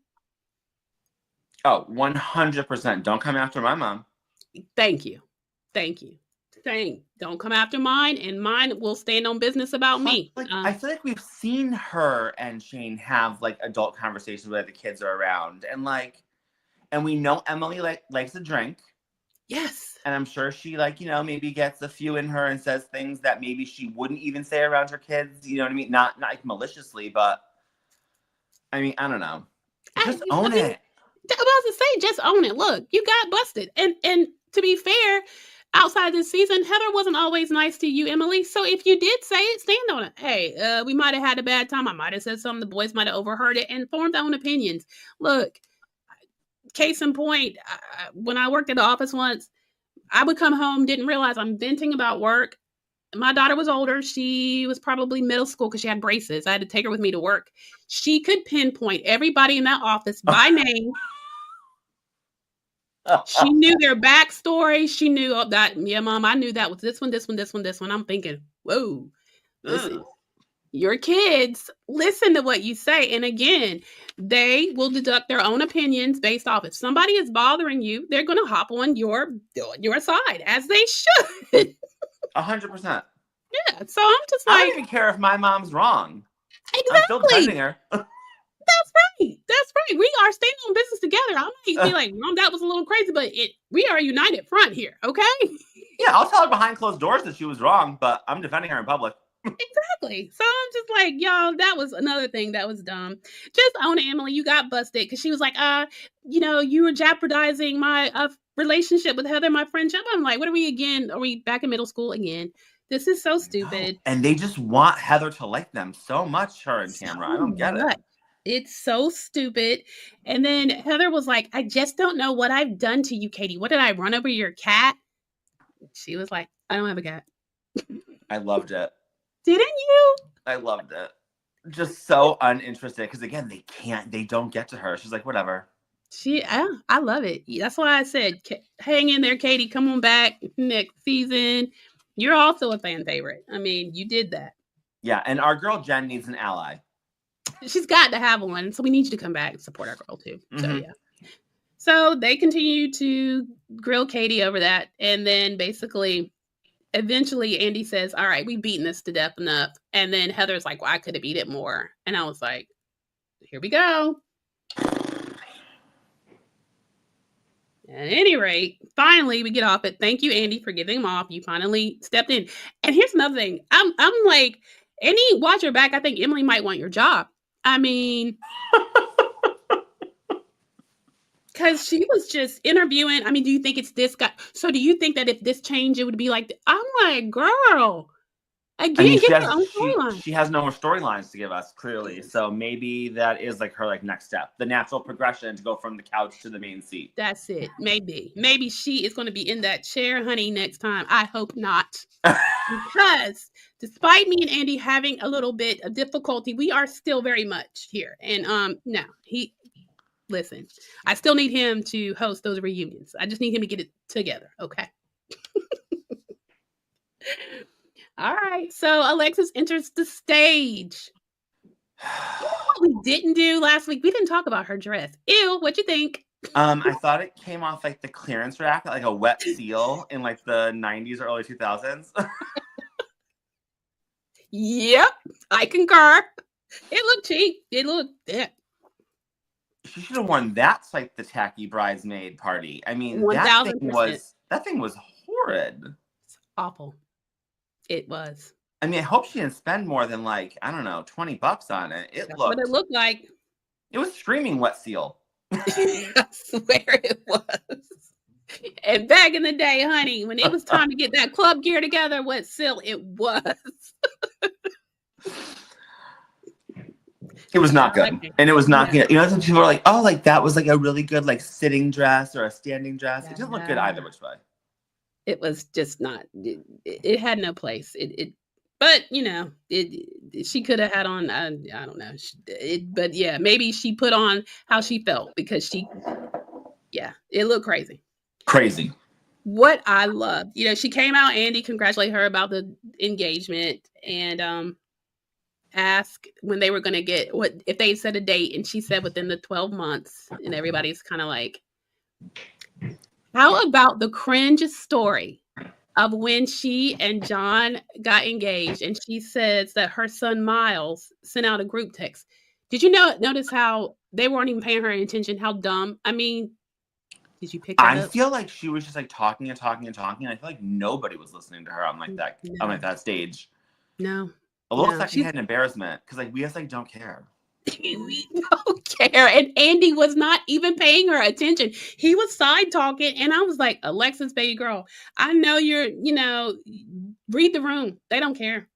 Oh, 100%. Don't come after my mom. Thank you. Don't come after mine, and mine will stand on business about me. I feel like we've seen her and Shane have like adult conversations where the kids are around, and we know Emily likes a drink. Yes. And I'm sure she maybe gets a few in her and says things that maybe she wouldn't even say around her kids. You know what I mean? Not like maliciously, but I mean, I don't know. Just own it. I was about to say, just own it. Look, you got busted. And to be fair, outside this season, Heather wasn't always nice to you, Emily. So if you did say it, stand on it. Hey, we might have had a bad time. I might have said something. The boys might have overheard it and formed their own opinions. Look, case in point, when I worked at the office once, I would come home, didn't realize I'm venting about work. My daughter was older. She was probably middle school because she had braces. I had to take her with me to work. She could pinpoint everybody in that office by name. She knew their backstory. She knew that, yeah, Mom, I knew that was this one, this one, this one, this one. I'm thinking, whoa, listen, your kids listen to what you say. And again, they will deduct their own opinions based off. If somebody is bothering you, they're going to hop on your side, as they should. 100%. Yeah. So I'm just like, I don't even care if my mom's wrong. Exactly. I'm still defending her. That's right. That's right. We are staying on business together. I might be like, Mom, that was a little crazy, but we are a united front here. Okay. Yeah, I'll tell her behind closed doors that she was wrong, but I'm defending her in public. Exactly. So I'm just like, y'all, that was another thing that was dumb. Just own it, Emily. You got busted because she was like, you were jeopardizing my relationship with Heather, my friendship. I'm like, what are we again? Are we back in middle school again? This is so stupid. And they just want Heather to like them so much, her and Tamra. I don't get it. It's so stupid. And then Heather was like, I just don't know what I've done to you, Katie. What did I run over your cat? She was like, I don't have a cat. I loved it. Didn't you? I loved it. Just so uninterested. Because again, they don't get to her. She's like, whatever. I love it. That's why I said, hang in there, Katie. Come on back next season. You're also a fan favorite. I mean, you did that. Yeah, and our girl Jenn needs an ally. She's got to have one. So we need you to come back and support our girl too. Mm-hmm. So yeah. So they continue to grill Katie over that. And then basically, eventually Andy says, all right, we've beaten this to death enough. And then Heather's like, well, I could have beat it more. And I was like, here we go. At any rate, finally we get off it. Thank you, Andy, for getting him off. You finally stepped in. And here's another thing. I'm like, Andy, watch your back. I think Emily might want your job. I mean, because she was just interviewing. I mean, do you think it's this guy? So do you think that if this changed, it would be like, I'm like, girl, again, get your own storyline. She has no more storylines to give us, clearly. So maybe that is like her next step, the natural progression to go from the couch to the main seat. That's it. Maybe she is going to be in that chair, honey, next time. I hope not. Because despite me and Andy having a little bit of difficulty, we are still very much here. And listen, I still need him to host those reunions. I just need him to get it together. Okay. All right. So Alexis enters the stage. You know what we didn't do last week? We didn't talk about her dress. Ew, what'd you think? I thought it came off like the clearance rack, like a wet seal in like the 90s or early 2000s. Yep, I concur. It looked cheap. It looked, yeah. She should have worn that to like the tacky bridesmaid party. I mean, 1000%. that thing was horrid. It's awful. It was. I mean, I hope she didn't spend more than like, I don't know, $20 on it. That's what it looked like. It was screaming wet seal. I swear it was. And back in the day, honey, when it was time to get that club gear together, wet seal, it was. It was not good. And it was not good. You know, some people are like, oh, like that was like a really good like sitting dress or a standing dress. It didn't look good either which way. It was just not. It had no place. But you know, she could have had on. I don't know. But yeah, maybe she put on how she felt because it looked crazy. Crazy. What I loved, you know, she came out. Andy congratulated her about the engagement and asked when they were going to get what if they set a date, and she said within the 12 months. And everybody's kind of like, how about the cringe story of when she and John got engaged, and she says that her son Miles sent out a group text. Did you notice how they weren't even paying her attention? How dumb. I mean, did you pick that up? I feel like she was just like talking and talking and talking. I feel like nobody was listening to her on like that on like that stage. No. A little secondhand embarrassment because like we just like don't care. We don't care. And Andy was not even paying her attention. He was side talking, and I was like, Alexis, baby girl, I know you're, read the room. They don't care.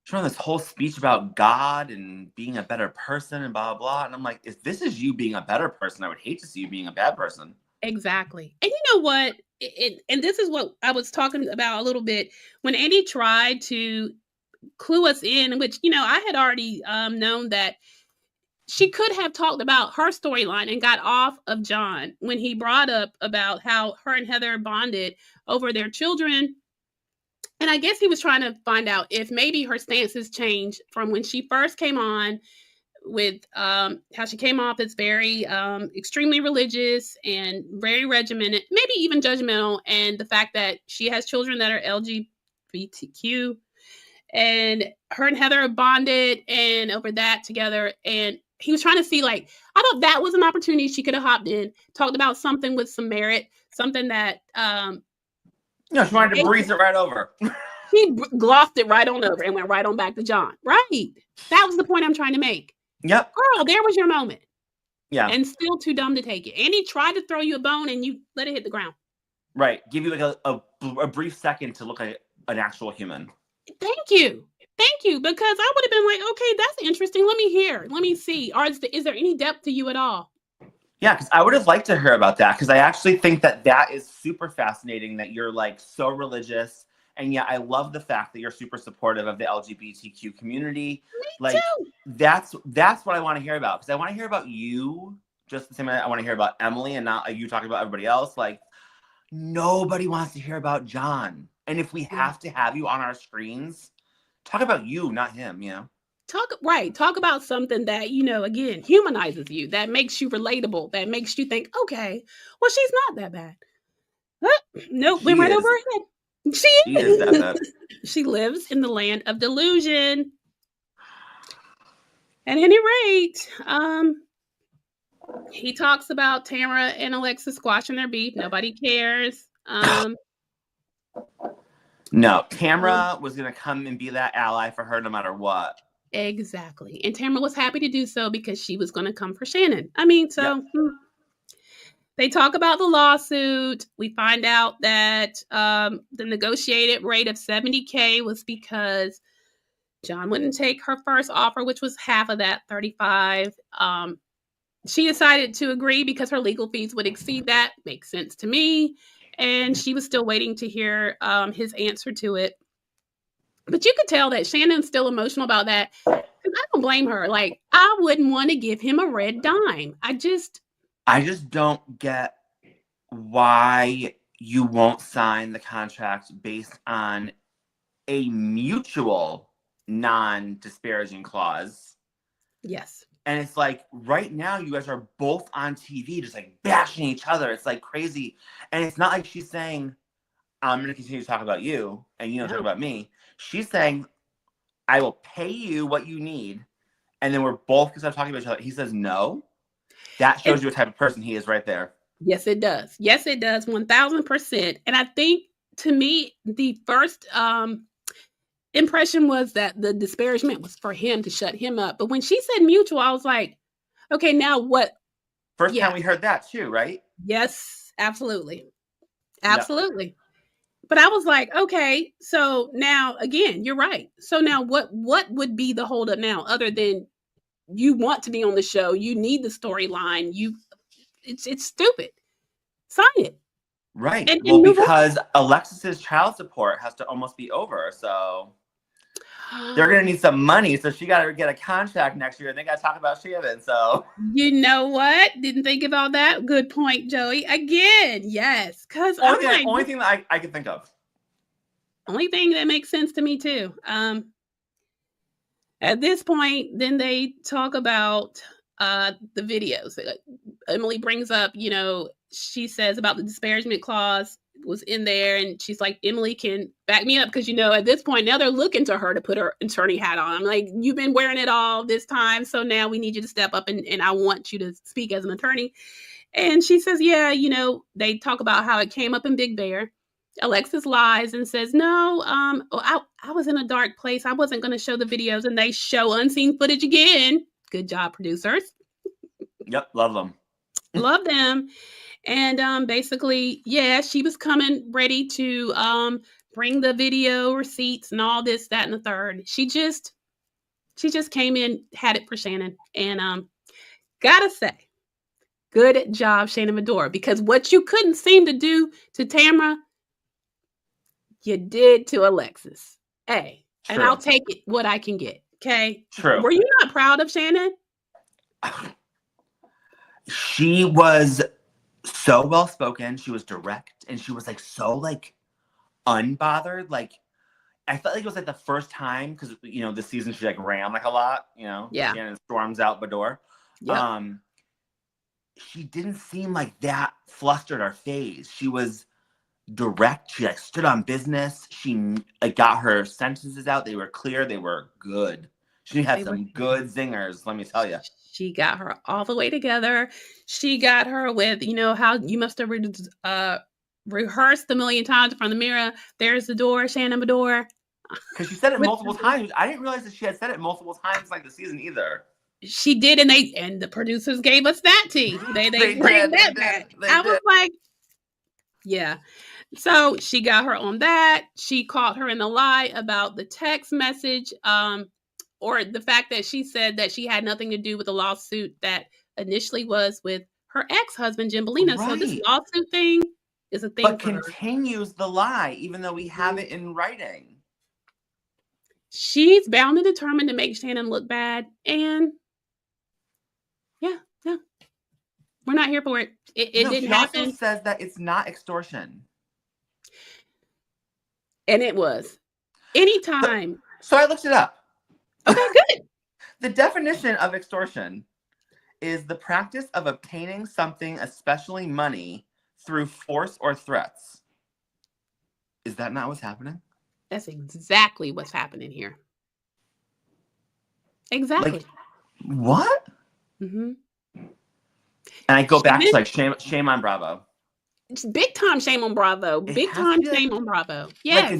She's on this whole speech about God and being a better person and blah, blah, blah. And I'm like, if this is you being a better person, I would hate to see you being a bad person. Exactly. And you know what? And this is what I was talking about a little bit. When Andy tried to clue us in, which, I had already known that she could have talked about her storyline and got off of John when he brought up about how her and Heather bonded over their children. And I guess he was trying to find out if maybe her stance has changed from when she first came on, with how she came off as very extremely religious and very regimented, maybe even judgmental, and the fact that she has children that are LGBTQ, and her and Heather bonded and over that together. And he was trying to see, like, I thought that was an opportunity she could have hopped in, talked about something with some merit, something that she wanted to breeze it right over. She glossed it right on over and went right on back to John. Right. That was the point I'm trying to make. Yep. Girl, there was your moment. Yeah. And still too dumb to take it. And he tried to throw you a bone and you let it hit the ground. Right. Give you like a brief second to look like an actual human. Thank you. Thank you. Because I would have been like, okay, that's interesting. Let me hear. Let me see. Or is there any depth to you at all? Yeah, because I would have liked to hear about that. Because I actually think that is super fascinating, that you're like so religious. And yeah, I love the fact that you're super supportive of the LGBTQ community. Me too. That's what I want to hear about. Because I want to hear about you just the same way I want to hear about Emily, and not like you talking about everybody else. Like, nobody wants to hear about John. And if we have to have you on our screens, talk about you, not him, you know? Talk about something that, again, humanizes you, that makes you relatable, that makes you think, okay, well, she's not that bad. Nope, went right over her head. She is that bad. She lives in the land of delusion. At any rate, he talks about Tamara and Alexis squashing their beef. Nobody cares. No, Tamara was going to come and be that ally for her no matter what. Exactly. And Tamara was happy to do so because she was going to come for Shannon. I mean, so... Yep. They talk about the lawsuit. We find out that the negotiated rate of $70,000 was because John wouldn't take her first offer, which was half of that, $35,000. She decided to agree because her legal fees would exceed that. Makes sense to me. And she was still waiting to hear his answer to it. But you could tell that Shannon's still emotional about that. I don't blame her. Like, I wouldn't want to give him a red dime. I just don't get why you won't sign the contract based on a mutual non-disparaging clause. Yes. And it's like, right now, you guys are both on TV, just like bashing each other. It's like crazy. And it's not like she's saying, I'm going to continue to talk about you and talk about me. She's saying, I will pay you what you need. And then we're both going to start talking about each other. He says no. That shows you what type of person he is right there. Yes, it does. Yes, it does. 1,000%. And I think, to me, the first impression was that the disparagement was for him to shut him up. But when she said mutual, I was like, okay, now what? First time we heard that too, right? Yes, absolutely. Absolutely. Yep. But I was like, okay, so now, again, you're right. So now what would be the holdup now, other than you want to be on the show, you need the storyline, it's stupid. Sign it. Right. And because Alexis's child support has to almost be over, so they're going to need some money, so she got to get a contract next year, and they got to talk about Shannon, so. You know what? Didn't think about that. Good point, Joey. Again, yes. Because only thing that I can think of. Only thing that makes sense to me, too. At this point, then they talk about the videos. Emily brings up, she says about the disparagement clause was in there, and she's like, Emily can back me up because, at this point, now they're looking to her to put her attorney hat on. I'm like, you've been wearing it all this time, so now we need you to step up, and I want you to speak as an attorney. And she says, yeah, they talk about how it came up in Big Bear. Alexis lies and says, no, I was in a dark place. I wasn't going to show the videos, and they show unseen footage again. Good job, producers. Yep, love them. Love them. And basically, she was coming ready to bring the video receipts and all this, that, and the third. She just came in, had it for Shannon. And gotta say, good job, Shannon Medora, because what you couldn't seem to do to Tamara, you did to Alexis. Hey, and I'll take it what I can get. Okay. True. Were you not proud of Shannon? She was so well spoken. She was direct, and she was like so like unbothered. Like I felt like it was like the first time because this season she like ran like a lot. Yeah. Shannon storms out the door. Yep. She didn't seem like that flustered or phased. She was direct. She like stood on business. She like got her sentences out. They were clear. They were good. She had some good zingers, let me tell you. She got her all the way together. She got her with, how you must have rehearsed a million times in front of the mirror. There's the door, Shannon Bedore. Because she said it multiple times. I didn't realize that she had said it multiple times like the season either. She did, and the producers gave us that tea. They bring that back. I was like, yeah. So she got her on that. She caught her in the lie about the text message, or the fact that she said that she had nothing to do with the lawsuit that initially was with her ex-husband, Jim Bellino. Right. So this lawsuit thing is a thing but continues the lie, even though we have it in writing. She's bound and determined to make Shannon look bad, and yeah. We're not here for it. It didn't happen. She also says that it's not extortion. And it was. Anytime. So I looked it up. Okay, good. The definition of extortion is the practice of obtaining something, especially money, through force or threats. Is that not what's happening? That's exactly what's happening here. Exactly. Like, what? Mm-hmm. And I go back to like shame on Bravo. It's big time shame on Bravo. Big time shame on Bravo. Yes.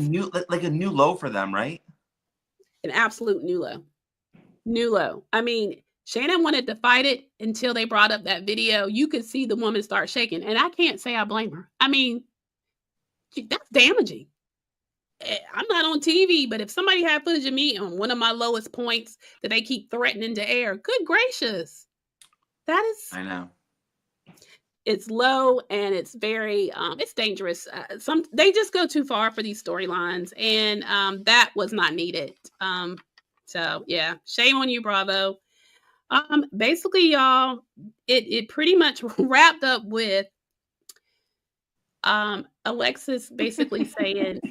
Like a new low for them, right? An absolute new low. New low. I mean, Shannon wanted to fight it until they brought up that video. You could see the woman start shaking. And I can't say I blame her. I mean, that's damaging. I'm not on TV, but if somebody had footage of me on one of my lowest points that they keep threatening to air, good gracious. That is... I know. It's low and it's very, it's dangerous. They just go too far for these storylines, and that was not needed. So yeah, shame on you, Bravo. Basically, y'all, it pretty much wrapped up with Alexis basically saying,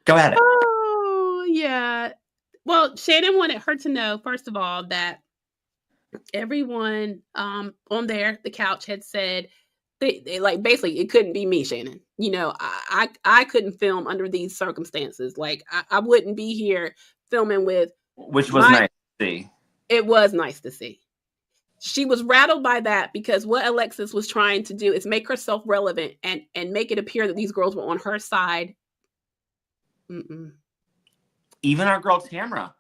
"Go ahead." Oh yeah. Well, Shannon wanted her to know, first of all, that everyone on the couch had said they like basically it couldn't be me, Shannon. I couldn't film under these circumstances. Like I wouldn't be here filming with, which was nice to see. It was nice to see. She was rattled by that because what Alexis was trying to do is make herself relevant and make it appear that these girls were on her side. Even our girl Tamra.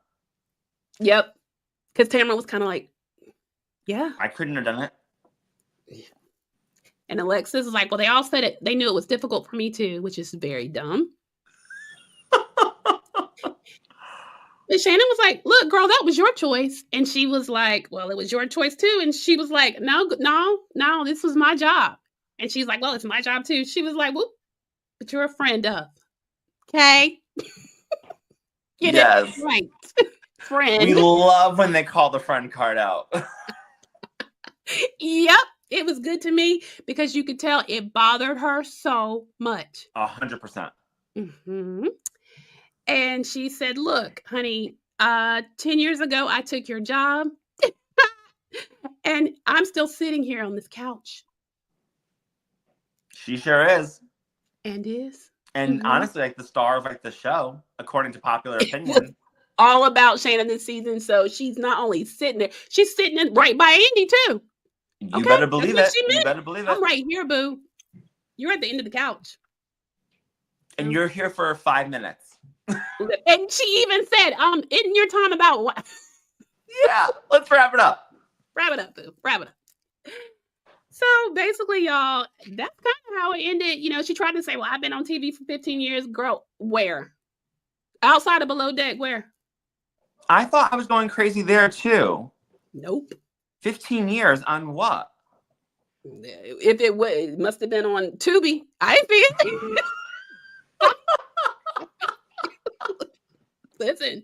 Yep, because Tamra was kind of like, yeah. I couldn't have done it. And Alexis was like, well, they all said it. They knew it was difficult for me too, which is very dumb. And Shannon was like, look, girl, that was your choice. And she was like, well, it was your choice too. And she was like, no, this was my job. And she's like, well, it's my job too. She was like, whoop, but you're a friend of. Okay. Get it right. Friend. We love when they call the friend card out. Yep. It was good to me because you could tell it bothered her so much. 100%. Mm-hmm. And she said, look, honey, 10 years ago, I took your job and I'm still sitting here on this couch. She sure is. And is. And honestly, like the star of like the show, according to popular opinion. All about Shannon this season. So she's not only sitting there, she's sitting right by Andy too. You better believe it. You better believe it. I'm right here, boo. You're at the end of the couch. And you're here for 5 minutes. And she even said, isn't your time about what? Yeah, let's wrap it up. Wrap it up, boo. Wrap it up. So basically, y'all, that's kind of how it ended. She tried to say, well, I've been on TV for 15 years. Girl, where? Outside of Below Deck, where? I thought I was going crazy there too. Nope. 15 years on what? If it must have been on Tubi. I feel. Listen.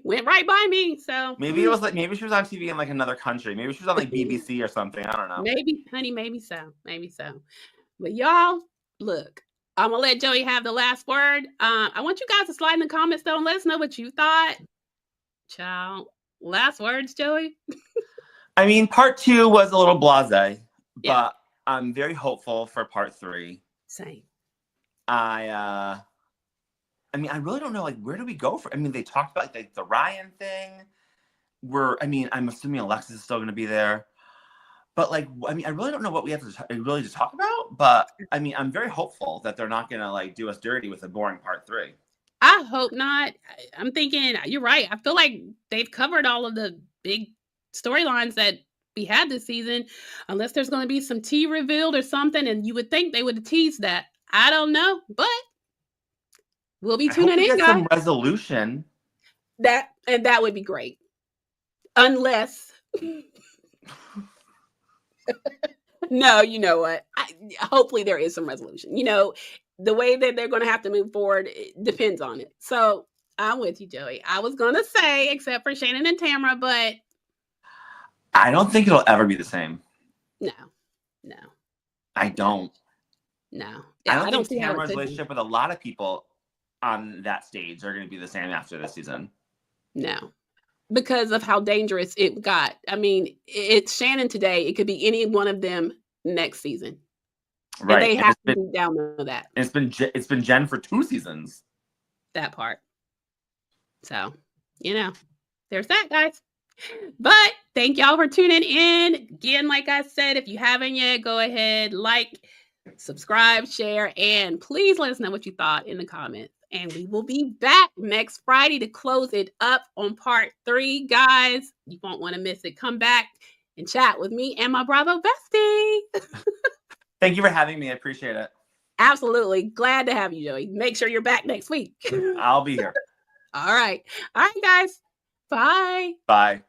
Went right by me. So maybe it was like, maybe she was on TV in like another country. Maybe she was on like BBC or something. I don't know. maybe, honey, maybe so. Maybe so. But y'all, look, I'm gonna let Joey have the last word. I want you guys to slide in the comments though and let us know what you thought. Child, last words, Joey. I mean, part 2 was a little blasé, Yeah. but I'm very hopeful for part 3. Same. I mean, I really don't know, like, where do we go for? I mean, they talked about like the Ryan thing. I mean, I'm assuming Alexis is still going to be there, but like, I mean, I really don't know what we have to really to talk about. But I mean, I'm very hopeful that they're not going to like do us dirty with a boring part 3. I hope not. I'm thinking you're right. I feel like they've covered all of the big storylines that we had this season, unless there's going to be some tea revealed or something, and you would think they would have teased that. I don't know, but we'll be tuning in, guys. Some resolution. That would be great, unless. No, you know what? Hopefully there is some resolution. You know, the way that they're going to have to move forward depends on it. So I'm with you, Joey. I was going to say, except for Shannon and Tamara, but I don't think it'll ever be the same. No. I don't. No. I don't think Tamara's relationship with a lot of people on that stage are going to be the same after this season. No. Because of how dangerous it got. I mean, it's Shannon today. It could be any one of them next season. Right. And they have to be down with that. It's been Jenn for 2 seasons. That part. So, you know, there's that, guys. But thank y'all for tuning in. Again, like I said, if you haven't yet, go ahead, like, subscribe, share, and please let us know what you thought in the comments. And we will be back next Friday to close it up on part 3, guys. You won't want to miss it. Come back and chat with me and my Bravo bestie. Thank you for having me. I appreciate it. Absolutely. Glad to have you, Joey. Make sure you're back next week. I'll be here. All right. All right, guys. Bye. Bye.